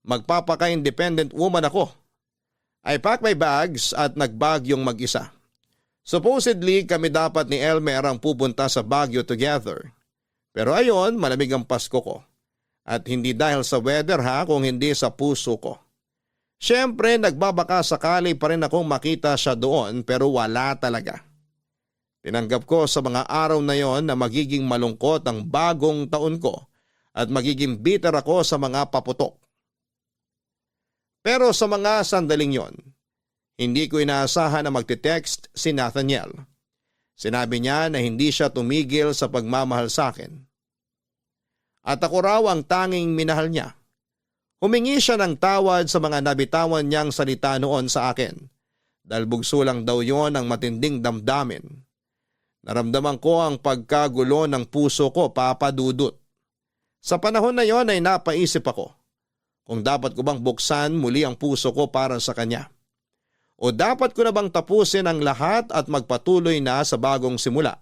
Magpapaka-independent woman ako. I packed my bags at nagbagyong mag-isa. Supposedly kami dapat ni Elmer ang pupunta sa Baguio together. Pero ayon, malamig ang Pasko ko. At hindi dahil sa weather kung hindi sa puso ko. Siyempre nagbabaka sakali pa rin akong makita siya doon pero wala talaga. Tinanggap ko sa mga araw na yon na magiging malungkot ang bagong taon ko at magiging bitter ako sa mga paputok. Pero sa mga sandaling yon, hindi ko inaasahan na magte-text si Nathaniel. Sinabi niya na hindi siya tumigil sa pagmamahal sa akin. At ako raw ang tanging minahal niya. Humingi siya ng tawad sa mga nabitawan niyang salita noon sa akin dahil bugso lang daw yon ang matinding damdamin. Naramdaman ko ang pagkagulo ng puso ko, Papa Dudut. Sa panahon na yon ay napaisip ako kung dapat ko bang buksan muli ang puso ko para sa kanya. O dapat ko na bang tapusin ang lahat at magpatuloy na sa bagong simula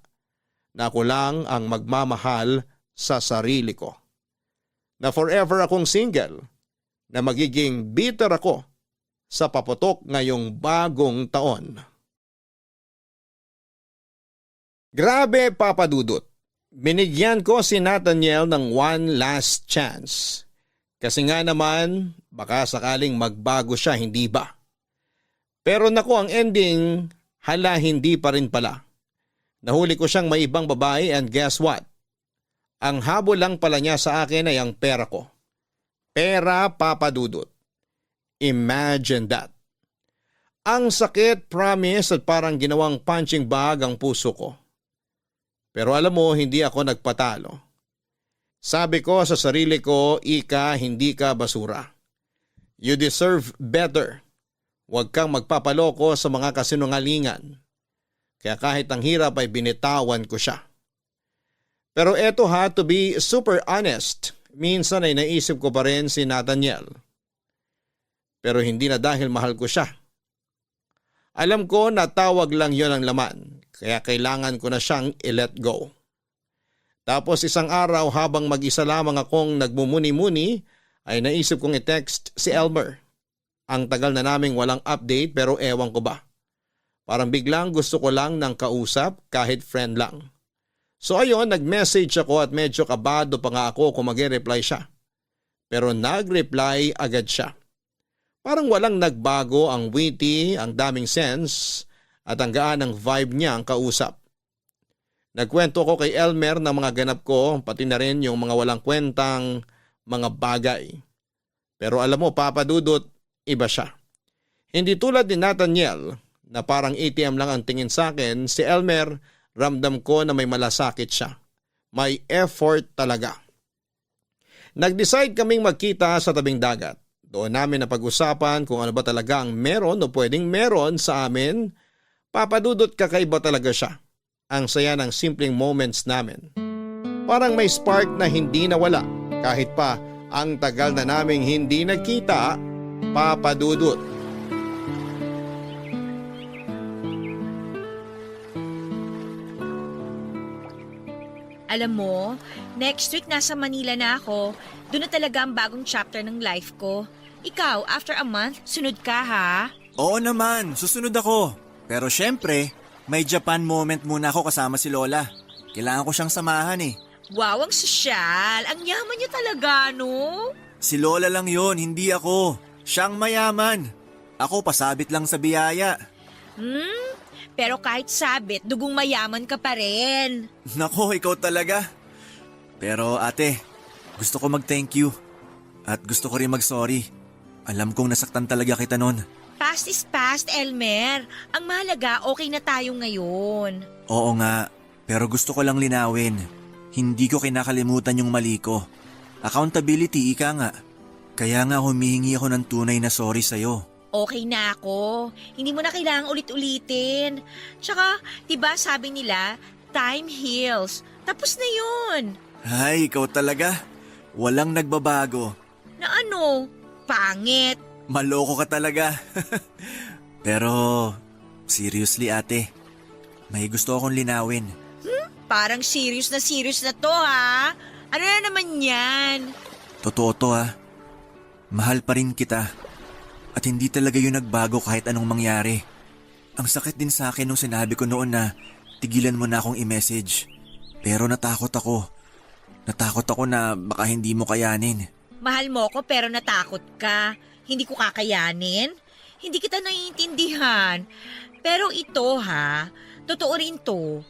na ako lang ang magmamahal sa sarili ko. Na forever akong single. Na magiging bitter ako sa paputok ngayong bagong taon. Grabe, Papa Dudut. Binigyan ko si Nathaniel ng one last chance. Kasi nga naman, baka sakaling magbago siya, hindi ba? Pero naku, ang ending, hala hindi pa rin pala. Nahuli ko siyang may ibang babae and guess what? Ang habol lang pala niya sa akin ay ang pera ko. Pera, Papa Dudut. Imagine that. Ang sakit, promise, at parang ginawang punching bag ang puso ko. Pero alam mo, hindi ako nagpatalo. Sabi ko sa sarili ko, Ika, hindi ka basura. You deserve better. Huwag kang magpapaloko sa mga kasinungalingan. Kaya kahit ang hirap ay binitawan ko siya. Pero eto to be super honest, minsan ay naisip ko pa rin si Nathaniel. Pero hindi na dahil mahal ko siya. Alam ko na tawag lang yon ang laman, kaya kailangan ko na siyang i-let go. Tapos isang araw habang mag-isa lamang akong nagmumuni-muni, ay naisip kong i-text si Elmer. Ang tagal na naming walang update pero ewan ko ba. Parang biglang gusto ko lang ng kausap kahit friend lang. So ayon, nag-message ako at medyo kabado pa nga ako kung mag-reply siya. Pero nag-reply agad siya. Parang walang nagbago, ang witty, ang daming sense at ang gaan ng vibe niya ang kausap. Nagkwento ko kay Elmer ng mga ganap ko, pati na rin yung mga walang kwentang mga bagay. Pero alam mo, Papa Dudut, iba siya. Hindi tulad ni Nathaniel na parang ATM lang ang tingin sa akin, si Elmer, ramdam ko na may malasakit siya. May effort talaga. Nag-decide kaming magkita sa tabing dagat. Doon namin napag-usapan kung ano ba talaga ang meron o pwedeng meron sa amin. Papadudot kakaiba talaga siya. Ang saya ng simpleng moments namin. Parang may spark na hindi nawala kahit pa ang tagal na naming hindi nagkita, Papadudot. Alam mo, next week nasa Manila na ako. Doon na talaga ang bagong chapter ng life ko. Ikaw, after a month, sunod ka ha? Oo naman, susunod ako. Pero syempre, may Japan moment muna ako kasama si Lola. Kailangan ko siyang samahan eh. Wow, ang sosyal. Ang yaman niyo talaga, no? Si Lola lang yon, hindi ako. Siyang mayaman. Ako pasabit lang sa biyaya. Pero kahit sabit, dugong mayaman ka pa rin. Nako, ikaw talaga. Pero ate, gusto ko mag-thank you. At gusto ko rin mag-sorry. Alam kong nasaktan talaga kita nun. Past is past, Elmer. Ang mahalaga, okay na tayo ngayon. Oo nga, pero gusto ko lang linawin. Hindi ko kinakalimutan yung mali ko. Accountability, ika nga. Kaya nga humihingi ako ng tunay na sorry sa'yo. Okay na ako. Hindi mo na kailangang ulit-ulitin. Tsaka, diba sabi nila, time heals. Tapos na yun. Ay, ikaw talaga. Walang nagbabago. Na ano? Pangit. Maloko ka talaga. Pero, seriously ate, may gusto akong linawin. Parang serious na to ha. Ano na naman yan? Totoo to ha. Mahal pa rin kita. At hindi talaga yun nagbago kahit anong mangyari. Ang sakit din sa akin nung sinabi ko noon na tigilan mo na akong i-message. Pero natakot ako. Natakot ako na baka hindi mo kayanin. Mahal mo ko pero natakot ka. Hindi ko kakayanin. Hindi kita naiintindihan. Pero ito ha, totoo rin to.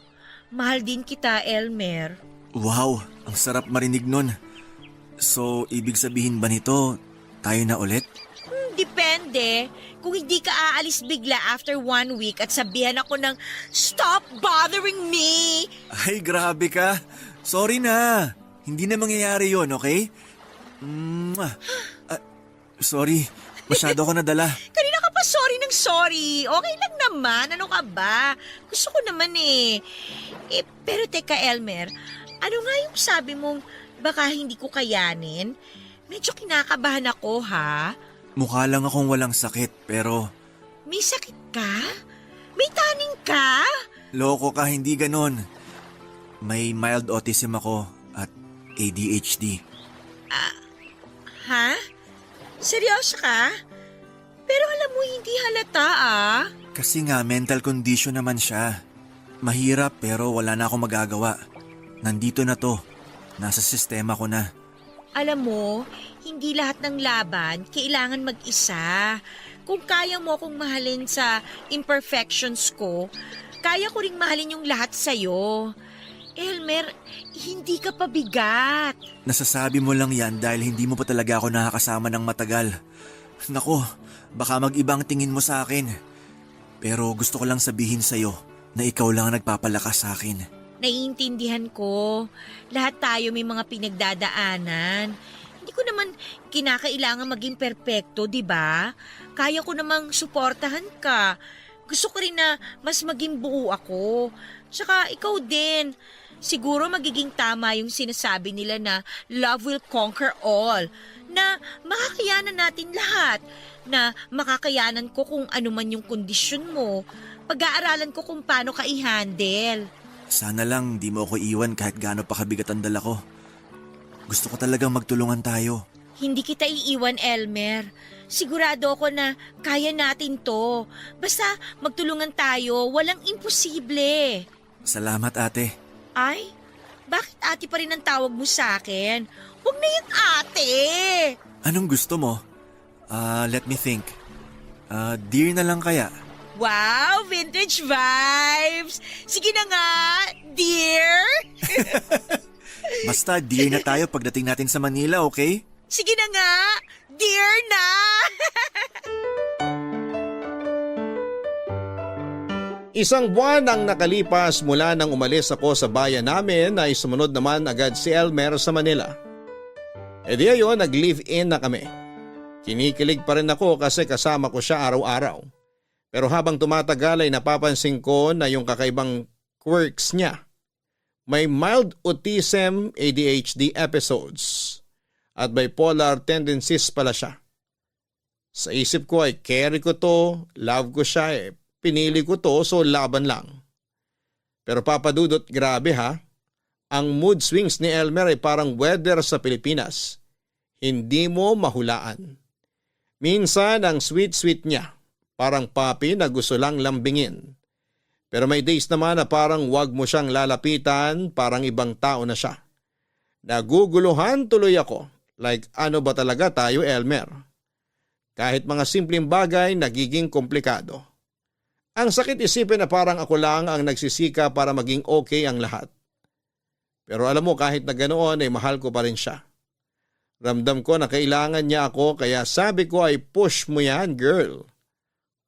Mahal din kita, Elmer. Wow, ang sarap marinig nun. So, ibig sabihin ba nito, tayo na ulit? Depende. Kung hindi ka aalis bigla after 1 week at sabihan ako ng, "Stop bothering me!" Ay, grabe ka. Sorry na. Hindi na mangyayari yon, okay? Sorry, masyado ako nadala. Kanina ka pa sorry ng sorry. Okay lang naman. Ano ka ba? Gusto ko naman eh. Pero teka, Elmer. Ano nga yung sabi mong baka hindi ko kayanin? Medyo kinakabahan ako, ha? Mukha lang akong walang sakit, pero May sakit ka? May taning ka? loko ka, hindi ganon. May mild autism ako at ADHD. Ha? Seryoso ka? Pero alam mo, hindi halata ah. Kasi nga mental condition naman siya. Mahirap pero wala na akong magagawa. Nandito na to. Nasa sistema ko na. Alam mo, hindi lahat ng laban kailangan mag-isa. Kung kaya mo akong mahalin sa imperfections ko, kaya ko ring mahalin yung lahat sa'yo. Elmer, hindi ka pabigat. Nasasabi mo lang yan dahil hindi mo pa talaga ako nakakasama ng matagal. Nako, baka mag-ibang tingin mo sa akin. Pero gusto ko lang sabihin sa'yo na ikaw lang ang nagpapalakas sa akin. Naiintindihan ko. Lahat tayo may mga pinagdadaanan. Hindi ko naman kinakailangan maging perpekto, di ba? Kaya ko namang suportahan ka. Gusto ko rin na mas maging buo ako. Tsaka ikaw din. Siguro magiging tama yung sinasabi nila na love will conquer all. Na makakayanan natin lahat. Na makakayanan ko kung ano man yung kondisyon mo. Pag-aaralan ko kung paano ka i-handle. Sana lang di mo ako iwan kahit gaano pa kabigat ang dala ko. Gusto ko talagang magtulungan tayo. Hindi kita iiwan, Elmer. Sigurado ako na kaya natin to. Basta magtulungan tayo, walang imposible. Salamat ate. Ay, bakit ate pa rin ang tawag mo sa akin? Huwag na yung ate. Anong gusto mo? Let me think. Dear na lang kaya? Wow, vintage vibes. Sige na nga, dear. Basta dear na tayo pagdating natin sa Manila, okay? Sige na nga, dear na. Isang buwan ang nakalipas mula nang umalis ako sa bayan namin ay sumunod naman agad si Elmer sa Manila. E di ayon, nag-live-in na kami. Kinikilig pa rin ako kasi kasama ko siya araw-araw. Pero habang tumatagal ay napapansin ko na yung kakaibang quirks niya. May mild autism, ADHD episodes at bipolar tendencies pala siya. Sa isip ko ay carry ko to, love ko siya pinili ko to so laban lang. Pero papadudot, grabe ha. Ang mood swings ni Elmer ay parang weather sa Pilipinas. Hindi mo mahulaan. Minsan ang sweet-sweet niya. Parang papi na gusto lang lambingin. Pero may days naman na parang wag mo siyang lalapitan, parang ibang tao na siya. Naguguluhan tuloy ako. Like ano ba talaga tayo, Elmer? Kahit mga simpleng bagay nagiging komplikado. Ang sakit isipin na parang ako lang ang nagsisika para maging okay ang lahat. Pero alam mo kahit na ganoon ay mahal ko pa rin siya. Ramdam ko na kailangan niya ako kaya sabi ko ay push mo yan, girl.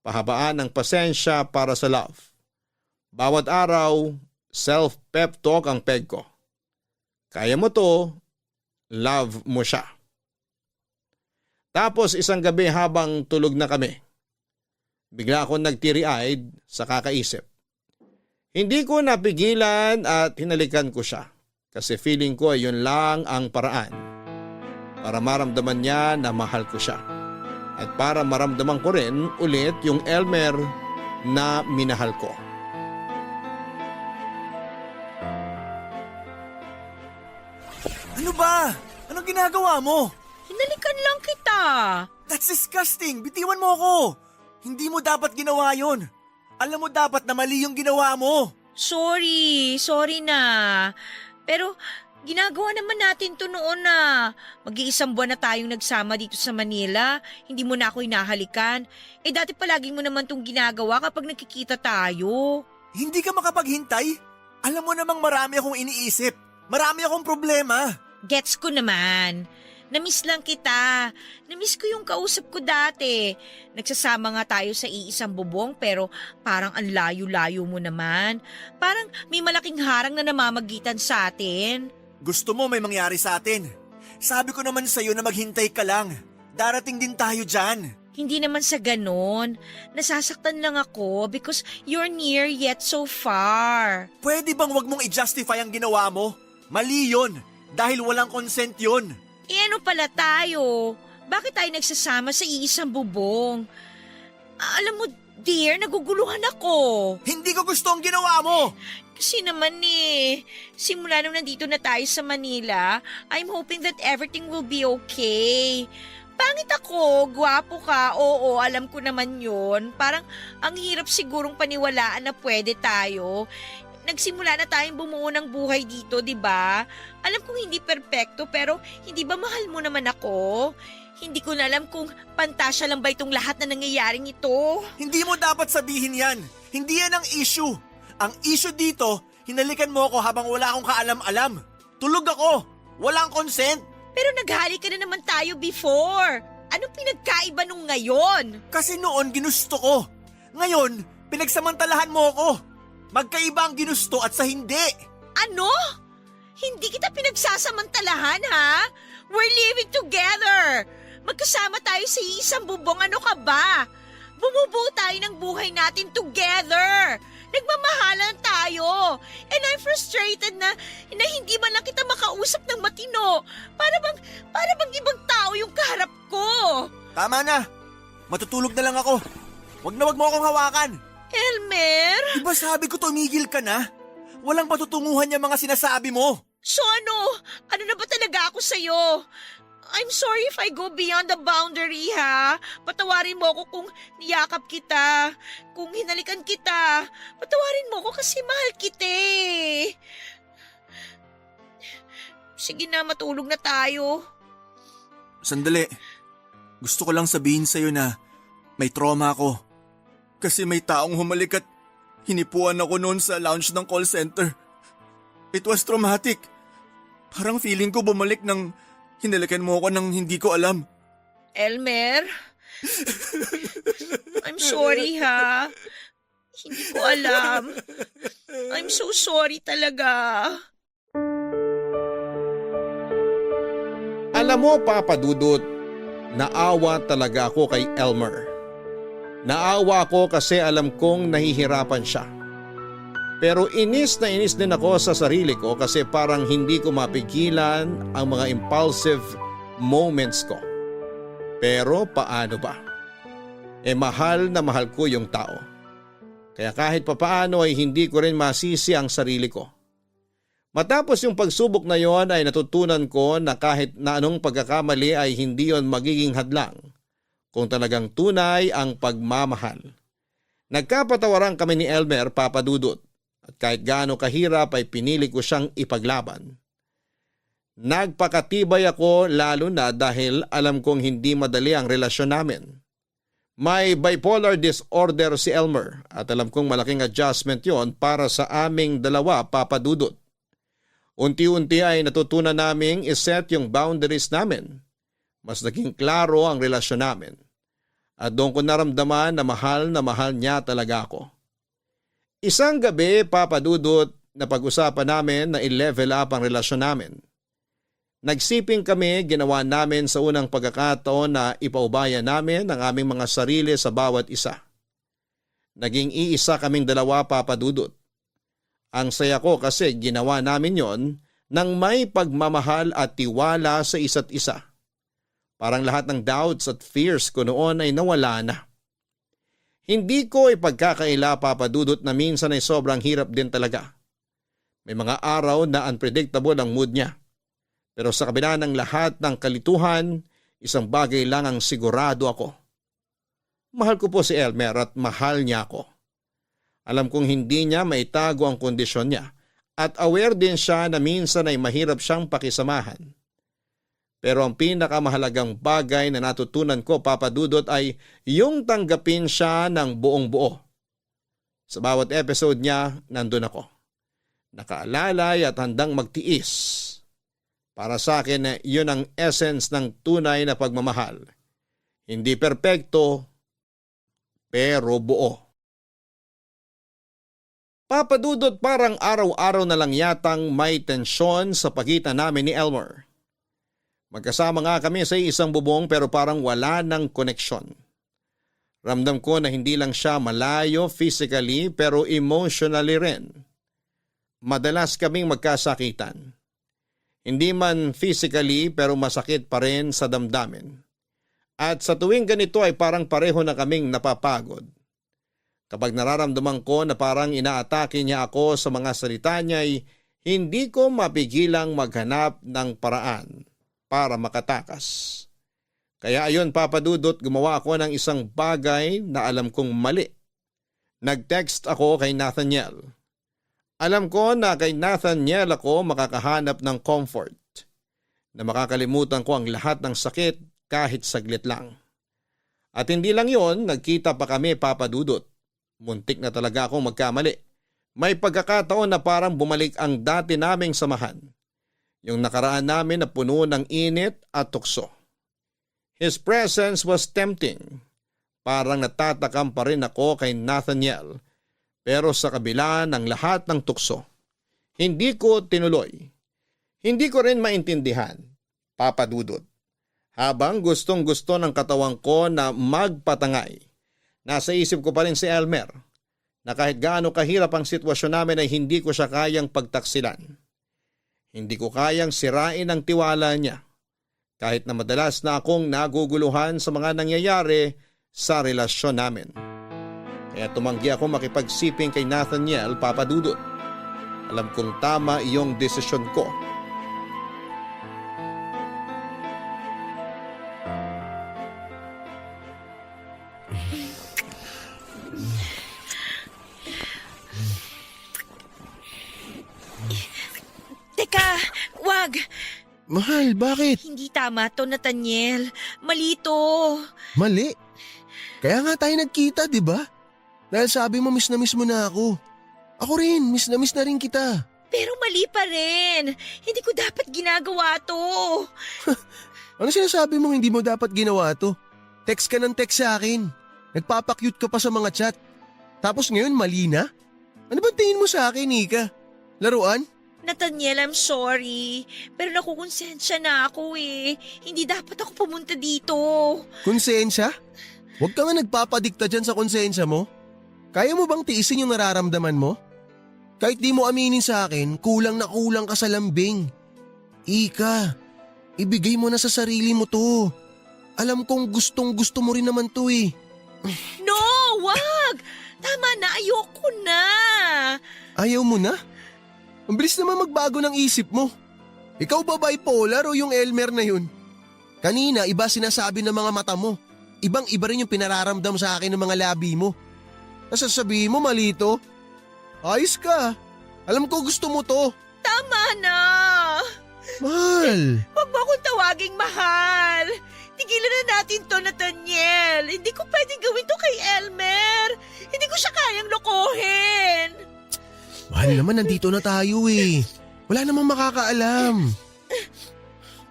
Pahabaan ng pasensya para sa love. Bawat araw, self-pep talk ang peg ko. Kaya mo to, love mo siya. Tapos isang gabi habang tulog na kami, bigla akong nagtiri-eyed sa kakaisip. Hindi ko napigilan at hinalikan ko siya kasi feeling ko ay yun lang ang paraan para maramdaman niya na mahal ko siya at para maramdaman ko rin ulit yung Elmer na minahal ko. Ano ba? Anong ginagawa mo? Hinalikan lang kita. That's disgusting! Bitiwan mo ako! Hindi mo dapat ginawa yon. Alam mo dapat na mali yung ginawa mo. Sorry na. Pero ginagawa naman natin to noon na. Mag-iisang buwan na tayong nagsama dito sa Manila. Hindi mo na ako hinahalikan. Dati palagi mo naman tong ginagawa kapag nakikita tayo. Hindi ka makapaghintay? Alam mo namang marami akong iniisip. Marami akong problema. Gets ko naman. Namiss lang kita. Namiss ko yung kausap ko dati. Nagsasama nga tayo sa iisang bubong pero parang ang layo-layo mo naman. Parang may malaking harang na namamagitan sa atin. Gusto mo may mangyari sa atin. Sabi ko naman sa'yo na maghintay ka lang. Darating din tayo dyan. Hindi naman sa ganon. Nasasaktan lang ako because you're near yet so far. Pwede bang wag mong i-justify ang ginawa mo? Mali yun. Dahil walang consent yun. Ano pala tayo? Bakit tayo nagsasama sa iisang bubong? Alam mo, dear, naguguluhan ako. Hindi ko gusto ang ginawa mo. Kasi naman simula nung nandito na tayo sa Manila, I'm hoping that everything will be okay. Pangit ako, gwapo ka, oo, alam ko naman yun. Parang ang hirap sigurong paniwalaan na pwede tayo. Nagsimula na tayong bumuo ng buhay dito, di ba? Alam kong hindi perpekto pero hindi ba mahal mo naman ako? Hindi ko na alam kung pantasya lang ba itong lahat na nangyayaring ito. Hindi mo dapat sabihin yan. Hindi yan ang issue. Ang issue dito, hinalikan mo ako habang wala akong kaalam-alam. Tulog ako. Walang consent. Pero naghali ka na naman tayo before. Anong pinagkaiba nung ngayon? Kasi noon ginusto ko. Ngayon, pinagsamantalahan mo ako. Magkaiba ang ginusto at sa hindi. Ano? Hindi kita pinagsasamantalahan, ha? We're living together. Magkasama tayo sa isang bubong. Ano ka ba? Bumubuo tayo ng buhay natin together. Nagmamahalan tayo. And I'm frustrated na hindi man lang kita makausap ng matino. Para bang ibang tao yung kaharap ko. Tama na. Matutulog na lang ako. Wag mo akong hawakan. Elmer? Diba sabi ko tumigil ka na? Walang patutunguhan yung mga sinasabi mo. So ano? Ano na ba talaga ako sa'yo? I'm sorry if I go beyond the boundary, ha? Patawarin mo ako kung niyakap kita, kung hinalikan kita. Patawarin mo ako kasi mahal kita eh. Sige na, matulog na tayo. Sandali. Gusto ko lang sabihin sa'yo na may trauma ako. Kasi may taong humalik at hinipuan ako noon sa lounge ng call center. It was traumatic. Parang feeling ko bumalik nang hinalikan mo ako nang hindi ko alam. Elmer? I'm sorry, ha? Hindi ko alam. I'm so sorry talaga. Alam mo, Papa Dudut, naawa talaga ako kay Elmer. Naawa ako kasi alam kong nahihirapan siya. Pero inis na inis din ako sa sarili ko kasi parang hindi ko mapigilan ang mga impulsive moments ko. Pero paano ba? Mahal na mahal ko yung tao. Kaya kahit papaano ay hindi ko rin masisi ang sarili ko. Matapos yung pagsubok na yon ay natutunan ko na kahit na anong pagkakamali ay hindi yon magiging hadlang kung talagang tunay ang pagmamahal. Nagkapatawaran kami ni Elmer, Papa Dudut, at kahit gaano kahirap ay pinili ko siyang ipaglaban. Nagpakatibay ako lalo na dahil alam kong hindi madali ang relasyon namin. May bipolar disorder si Elmer at alam kong malaking adjustment yon para sa aming dalawa, Papa Dudut. Unti-unti ay natutunan naming iset yung boundaries namin. Mas naging klaro ang relasyon namin. At doon ko naramdaman na mahal niya talaga ako. Isang gabi, Papa Dudut, na pag-usapan namin na i-level up ang relasyon namin. Nagsiping kami, ginawa namin sa unang pagkakataon na ipaubaya namin ang aming mga sarili sa bawat isa. Naging iisa kaming dalawa, Papa Dudut. Ang saya ko kasi ginawa namin yon nang may pagmamahal at tiwala sa isa't isa. Parang lahat ng doubts at fears ko noon ay nawala na. Hindi ko ipagkakaila, Papa Dudut, na minsan ay sobrang hirap din talaga. May mga araw na unpredictable ang mood niya. Pero sa kabila ng lahat ng kalituhan, isang bagay lang ang sigurado ako. Mahal ko po si Elmer at mahal niya ako. Alam kong hindi niya maitago ang kondisyon niya at aware din siya na minsan ay mahirap siyang pakisamahan. Pero ang pinakamahalagang bagay na natutunan ko, Papa Dudut, ay yung tanggapin siya ng buong buo. Sa bawat episode niya, nandun ako. Nakaalalay at handang magtiis. Para sa akin, yun ang essence ng tunay na pagmamahal. Hindi perpekto, pero buo. Papa Dudut, parang araw-araw na lang yatang may tensyon sa pagitan namin ni Elmer. Magkasama nga kami sa isang bubong pero parang wala ng koneksyon. Ramdam ko na hindi lang siya malayo physically pero emotionally rin. Madalas kaming magkasakitan. Hindi man physically pero masakit pa rin sa damdamin. At sa tuwing ganito ay parang pareho na kaming napapagod. Kapag nararamdaman ko na parang inaatake niya ako sa mga salita niya ay hindi ko mapigilang maghanap ng paraan para makatakas. Kaya ayon, Papa Dudut, gumawa ako ng isang bagay na alam kong mali. Nag-text ako kay Nathaniel. Alam ko na kay Nathaniel ako makakahanap ng comfort. Na makakalimutan ko ang lahat ng sakit kahit saglit lang. At hindi lang yon, nagkita pa kami, Papa Dudut. Muntik na talaga akong magkamali. May pagkakataon na parang bumalik ang dati naming samahan. Yung nakaraan namin na puno ng init at tukso. His presence was tempting. Parang natatakam pa rin ako kay Nathaniel. Pero sa kabila ng lahat ng tukso, hindi ko tinuloy. Hindi ko rin maintindihan, Papa Dudut. Habang gustong-gusto ng katawan ko na magpatangay, nasa isip ko pa rin si Elmer, na kahit gaano kahirap ang sitwasyon namin ay hindi ko siya kayang pagtaksilan. Hindi ko kayang sirain ang tiwala niya, kahit na madalas na akong naguguluhan sa mga nangyayari sa relasyon namin. Kaya tumanggi ako makipagsiping kay Nathaniel, Papa Dudut. Alam kong tama iyong desisyon ko. Teka, wag! Mahal, bakit? Hindi tama to, Nathaniel. Mali to. Mali. Kaya nga tayo nagkita, di ba? Dahil sabi mo miss mo na ako. Ako rin, miss na rin kita. Pero mali pa rin. Hindi ko dapat ginagawa to. Ano sinasabi mong hindi mo dapat ginawa to? Text ka ng text sa akin. Nagpapakyut ka pa sa mga chat. Tapos ngayon mali na? Ano ba tingin mo sa akin, Nika? Laruan? Nathaniel, I'm sorry. Pero nakukonsensya na ako eh. Hindi dapat ako pumunta dito. Konsensya? Huwag ka nga nagpapadikta dyan sa konsensya mo. Kaya mo bang tiisin yung nararamdaman mo? Kahit di mo aminin sa akin, kulang na kulang ka sa lambing. Ika, ibigay mo na sa sarili mo to. Alam kong gustong gusto mo rin naman to eh. No, wag! Tama na, ayoko na. Ayaw mo na? Ang bilis naman magbago ng isip mo. Ikaw ba bipolar o yung Elmer na yun? Kanina iba sinasabi ng mga mata mo. Ibang-iba rin yung pinararamdam sa akin ng mga labi mo. Nasasabihin mo mali to? Ayos ka. Alam ko gusto mo to. Tama na. Mahal. Huwag mo akong tawaging mahal. Tigilan na natin to, Nathaniel. Hindi ko pwedeng gawin to kay Elmer. Hindi ko siya kayang lokohin. Mahal naman, nandito na tayo eh. Wala namang makakaalam.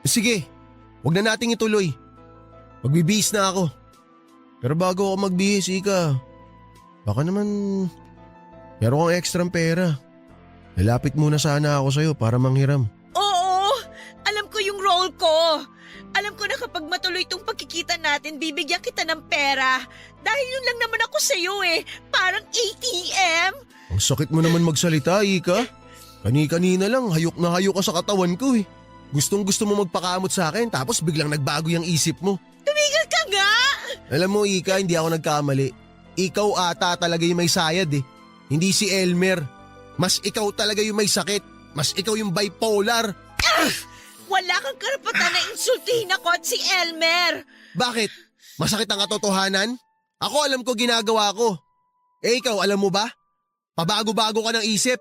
Sige, wag na nating ituloy. Magbibihis na ako. Pero bago ako magbihis, Ika, baka naman meron kang ekstrang pera. Lalapit muna sana ako sa'yo para manghiram. Oo, alam ko yung role ko. Alam ko na kapag matuloy itong pagkikita natin, bibigyan kita ng pera. Dahil yun lang naman ako sa'yo eh. Parang ATM. Ang sakit mo naman magsalita, Ika. Kani-kanina lang, hayok na hayok ka sa katawan ko eh. Gustong gusto mo magpakamot sa akin tapos biglang nagbago yung isip mo. Tumigil ka nga! Alam mo, Ika, hindi ako nagkamali. Ikaw ata talaga yung may sayad eh. Hindi si Elmer. Mas ikaw talaga yung may sakit. Mas ikaw yung bipolar. Wala kang karapatan na insultihin ako at si Elmer. Bakit? Masakit ang katotohanan? Ako alam ko ginagawa ko. Eh ikaw, alam mo ba? Pabago-bago ka ng isip.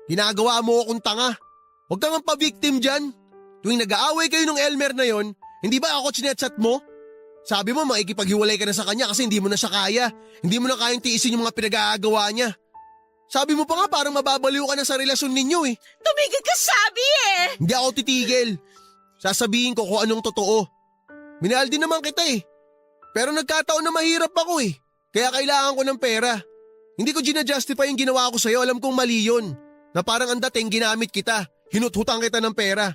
Ginagawa mo akong tanga. Huwag kang pa-victim dyan. Tuwing nag-aaway kayo ng Elmer na yon, hindi ba ako chinechat mo? Sabi mo makikipaghiwalay ka na sa kanya kasi hindi mo na siya kaya. Hindi mo na kayang tiisin yung mga pinag-aagawa niya. Sabi mo pa nga parang mababaliw ka na sa relasyon ninyo eh. Tumigil ka sabi eh. Hindi ako titigil. Sasabihin ko kung anong totoo. Minahal din naman kita eh. Pero nagkataon na mahirap ako eh. Kaya kailangan ko ng pera. Hindi ko gina-justify yung ginawa ko sa'yo. Alam kong mali yun. Na parang ang dating ginamit kita. Hinuthutang kita ng pera.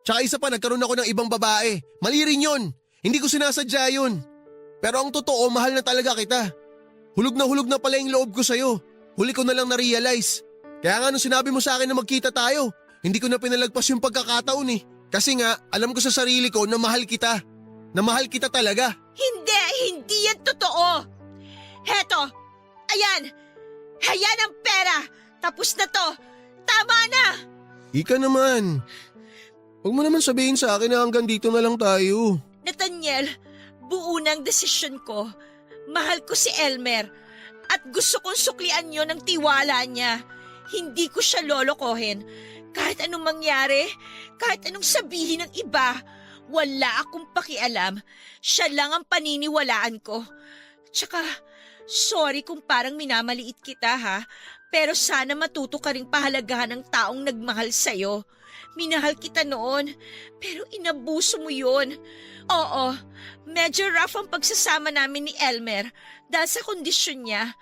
Tsaka isa pa nagkaroon ako ng ibang babae. Mali rin yun. Hindi ko sinasadya yun. Pero ang totoo, mahal na talaga kita. Hulog na pala yung loob ko sa'yo. Huli ko na lang na-realize. Kaya nga nung sinabi mo sa akin na magkita tayo, hindi ko na pinalagpas yung pagkakataon eh. Kasi nga, alam ko sa sarili ko na mahal kita. Na mahal kita talaga. Hindi yan totoo. Heto, ayan. Ayan ang pera. Tapos na to. Tama na. Ika naman. Huwag mo naman sabihin sa akin na hanggang dito na lang tayo. Nathaniel, buo na ang desisyon ko. Mahal ko si Elmer. At gusto kong suklian yon ng tiwala niya. Hindi ko siya lolokohin. Kahit anong mangyari, kahit anong sabihin ng iba, wala akong pakialam. Siya lang ang paniniwalaan ko. Tsaka, sorry kung parang minamaliit kita ha, pero sana matuto ka ring pahalagahan ng taong nagmahal sa'yo. Minahal kita noon, pero inabuso mo yun. Oo, medyo rough ang pagsasama namin ni Elmer dahil sa kondisyon niya.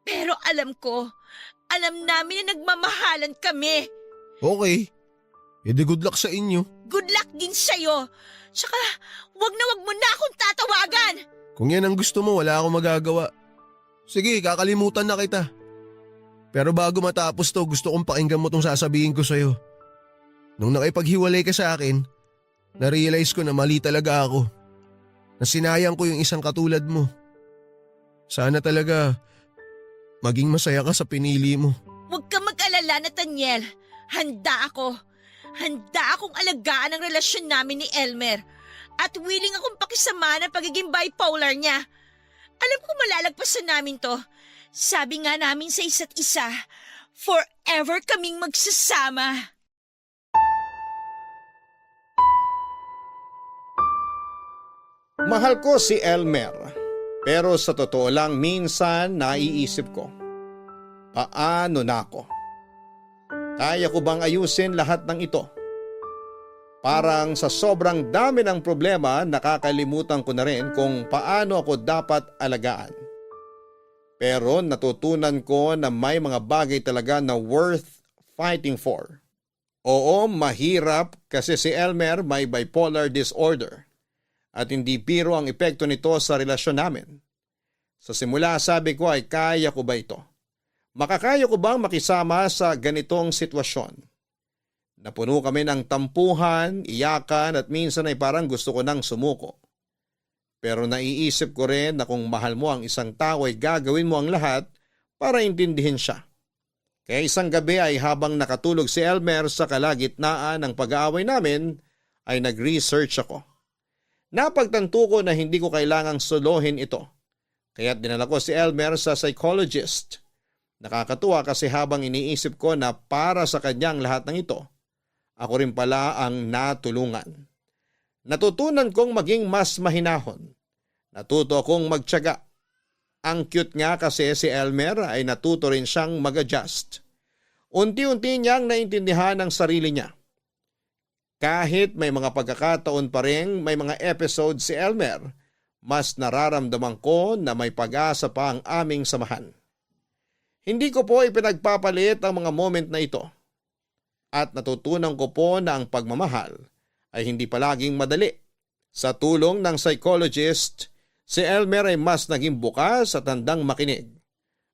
Pero alam namin na nagmamahalan kami. Okay. Edi good luck sa inyo. Good luck din sa'yo. Tsaka, wag mo na akong tatawagan. Kung yan ang gusto mo, wala akong magagawa. Sige, kakalimutan na kita. Pero bago matapos to, gusto kong pakinggan mo tong sasabihin ko sa'yo. Nung nakipaghiwalay ka sa akin, na-realize ko na mali talaga ako. Na sinayang ko yung isang katulad mo. Sana talaga maging masaya ka sa pinili mo. Huwag ka mag-alala, Nathaniel. Handa ako. Handa akong alagaan ang relasyon namin ni Elmer. At willing akong pakisama ng pagiging bipolar niya. Alam ko malalagpasan namin to. Sabi nga namin sa isa't isa, forever kaming magsasama. Mahal ko si Elmer, pero sa totoo lang minsan naiisip ko, paano na ako? Kaya ko bang ayusin lahat ng ito? Parang sa sobrang dami ng problema, nakakalimutan ko na rin kung paano ako dapat alagaan. Pero natutunan ko na may mga bagay talaga na worth fighting for. Oo, mahirap kasi si Elmer may bipolar disorder. At hindi biro ang epekto nito sa relasyon namin. Sa simula sabi ko ay kaya ko ba ito? Makakaya ko bang makisama sa ganitong sitwasyon? Napuno kami ng tampuhan, iyakan at minsan ay parang gusto ko nang sumuko. Pero naiisip ko rin na kung mahal mo ang isang tao ay gagawin mo ang lahat para intindihin siya. Kaya isang gabi ay habang nakatulog si Elmer sa kalagitnaan ng pag-aaway namin ay nag-research ako. Napagtanto ko na hindi ko kailangang solohin ito. Kaya't dinala ko si Elmer sa psychologist. Nakakatuwa kasi habang iniisip ko na para sa kanyang lahat ng ito, ako rin pala ang natulungan. Natutunan kong maging mas mahinahon. Natuto akong magtiyaga. Ang cute nga kasi si Elmer ay natuto rin siyang mag-adjust. Unti-unti niyang naintindihan ang sarili niya. Kahit may mga pagkakataon pa rin may mga episode si Elmer, mas nararamdaman ko na may pag-asa pa ang aming samahan. Hindi ko po ipinagpapalit ang mga moment na ito. At natutunan ko po na ang pagmamahal ay hindi palaging madali. Sa tulong ng psychologist, si Elmer ay mas naging bukas at handang makinig.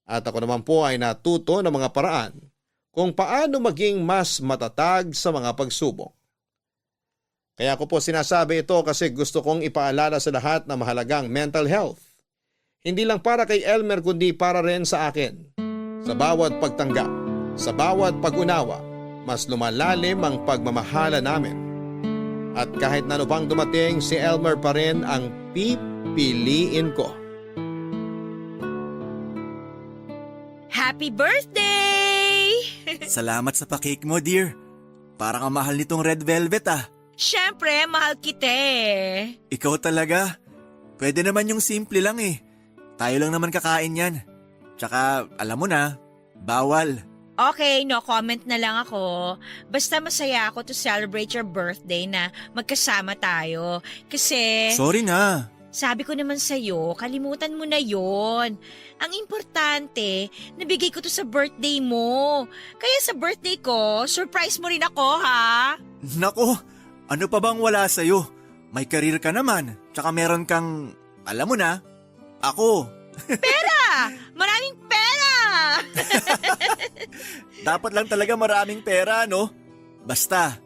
At ako naman po ay natuto ng mga paraan kung paano maging mas matatag sa mga pagsubok. Kaya ko po sinasabi ito kasi gusto kong ipaalala sa lahat na mahalagang mental health. Hindi lang para kay Elmer kundi para rin sa akin. Sa bawat pagtanggap, sa bawat pag-unawa, mas lumalalim ang pagmamahala namin. At kahit na ano pang dumating, si Elmer pa rin ang pipiliin ko. Happy birthday! Salamat sa pa-cake mo, dear. Parang ang mahal nitong red velvet ah. Siyempre, mahal kita eh. Ikaw talaga. Pwede naman yung simple lang eh. Tayo lang naman kakain yan. Tsaka, alam mo na, bawal. Okay, no comment na lang ako. Basta masaya ako to celebrate your birthday na magkasama tayo. Kasi, Sorry na. sabi ko naman sa'yo, kalimutan mo na yon. Ang importante, nabigay ko to sa birthday mo. Kaya sa birthday ko, surprise mo rin ako ha. Nako, ano pa bang wala sa'yo? May career ka naman. Tsaka meron kang, alam mo na, ako. Pera! Maraming pera! Dapat lang talaga maraming pera, no? Basta,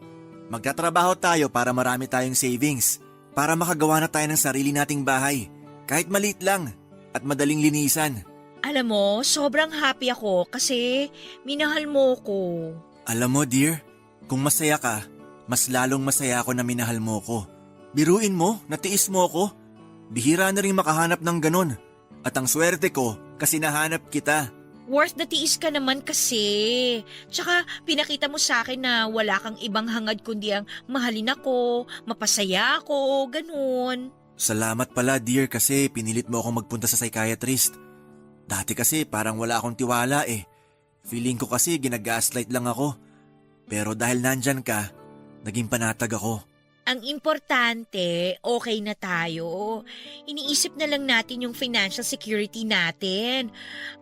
magtatrabaho tayo para marami tayong savings. Para makagawa na tayo ng sarili nating bahay. Kahit maliit lang at madaling linisan. Alam mo, sobrang happy ako kasi minahal mo ko. Alam mo, dear, kung masaya ka, mas lalong masaya ako na minahal mo ko. Biruin mo, natiis mo ko. Bihira na rin makahanap ng ganun. At ang swerte ko kasi nahanap kita. Worth the tiis ka naman kasi. Tsaka pinakita mo sa akin na wala kang ibang hangad kundi ang mahalin ako, mapasaya ako, ganun. Salamat pala, dear, kasi pinilit mo akong magpunta sa psychiatrist. Dati kasi parang wala akong tiwala eh. Feeling ko kasi ginagaslight lang ako. Pero dahil nandyan ka, naging panatag ako. Ang importante, okay na tayo. Iniisip na lang natin yung financial security natin.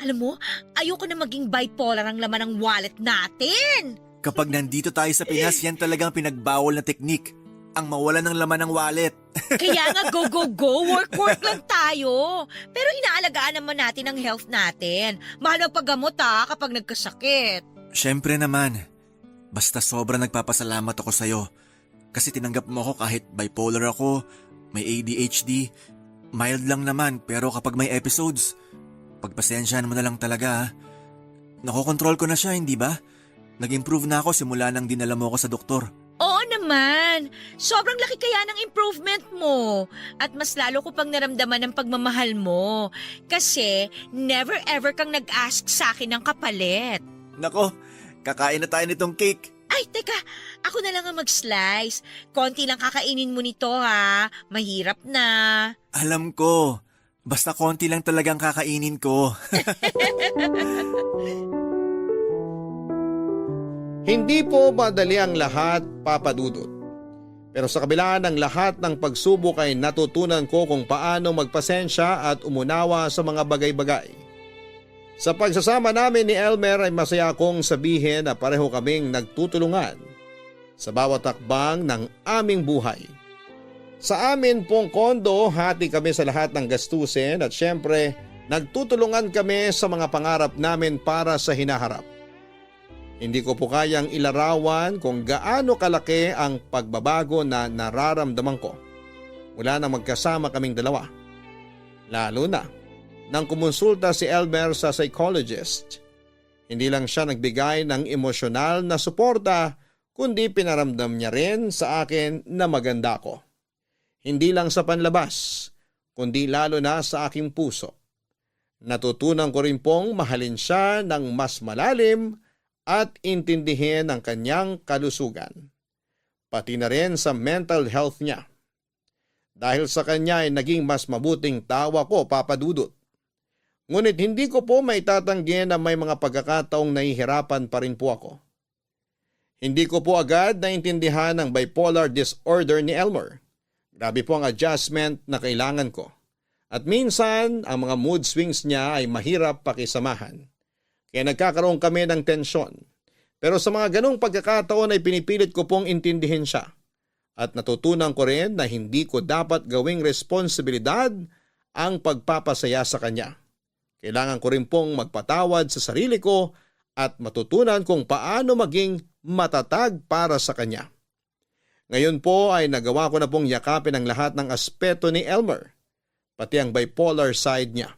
Alam mo, ayoko na maging bipolar ang laman ng wallet natin. Kapag nandito tayo sa Pinas, yan talagang pinagbawal na teknik. Ang mawala ng laman ng wallet. Kaya nga go, go, go, work lang tayo. Pero inaalagaan naman natin ang health natin. Mahal ang paggamot kapag nagkasakit. Siyempre naman. Basta sobrang nagpapasalamat ako sa'yo. Kasi tinanggap mo ako kahit bipolar ako, may ADHD. Mild lang naman pero kapag may episodes, pagpasensyahan mo na lang talaga ha. Nakokontrol ko na siya, hindi ba? Nag-improve na ako simula nang dinala mo ako sa doktor. Oo naman. Sobrang laki kaya ng improvement mo. At mas lalo ko pang naramdaman ng pagmamahal mo. Kasi never ever kang nag-ask sa akin ng kapalit. Nako, kakain na tayo nitong cake. Ay, teka. Ako na lang ang mag-slice. Konti lang kakainin mo nito ha. Mahirap na. Alam ko. Basta konti lang talagang kakainin ko. Hindi po madali ang lahat, Papa Dudut. Pero sa kabila ng lahat ng pagsubok ay natutunan ko kung paano magpasensya at umunawa sa mga bagay-bagay. Sa pagsasama namin ni Elmer ay masaya akong sabihin na pareho kaming nagtutulungan sa bawat takbang ng aming buhay. Sa amin pong kondo, hati kami sa lahat ng gastusin at syempre nagtutulungan kami sa mga pangarap namin para sa hinaharap. Hindi ko po kayang ilarawan kung gaano kalaki ang pagbabago na nararamdaman ko mula na magkasama kaming dalawa. Lalo na nang kumonsulta si Elmer sa psychologist. Hindi lang siya nagbigay ng emosyonal na suporta kundi pinaramdam niya rin sa akin na maganda ko. Hindi lang sa panlabas kundi lalo na sa aking puso. Natutunan ko rin pong mahalin siya ng mas malalim at intindihin ang kanyang kalusugan. Pati na rin sa mental health niya. Dahil sa kanya ay naging mas mabuting tawa ko, Papa Dudut. Ngunit hindi ko po maitatanggi na may mga pagkakataong nahihirapan pa rin po ako. Hindi ko po agad naintindihan ang bipolar disorder ni Elmer. Grabe po ang adjustment na kailangan ko. At minsan, ang mga mood swings niya ay mahirap pakisamahan. Kaya nagkakaroon kami ng tensyon. Pero sa mga ganong pagkakataon ay pinipilit ko pong intindihin siya. At natutunan ko rin na hindi ko dapat gawing responsibilidad ang pagpapasaya sa kanya. Kailangan ko rin pong magpatawad sa sarili ko at matutunan kung paano maging matatag para sa kanya. Ngayon po ay nagawa ko na pong yakapin ang lahat ng aspeto ni Elmer, pati ang bipolar side niya.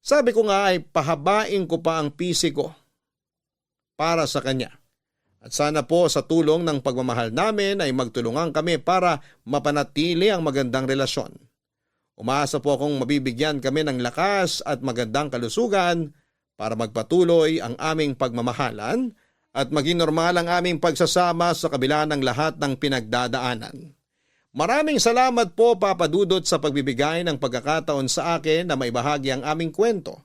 Sabi ko nga ay pahabain ko pa ang PC ko para sa kanya. At sana po sa tulong ng pagmamahal namin ay magtulungan kami para mapanatili ang magandang relasyon. Umaasa po akong mabibigyan kami ng lakas at magandang kalusugan para magpatuloy ang aming pagmamahalan at maging normal ang aming pagsasama sa kabila ng lahat ng pinagdadaanan. Maraming salamat po Papa Dudut sa pagbibigay ng pagkakataon sa akin na maibahagi ang aming kwento.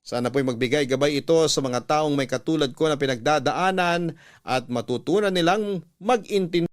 Sana po'y magbigay gabay ito sa mga taong may katulad ko na pinagdadaanan at matutunan nilang mag-intindi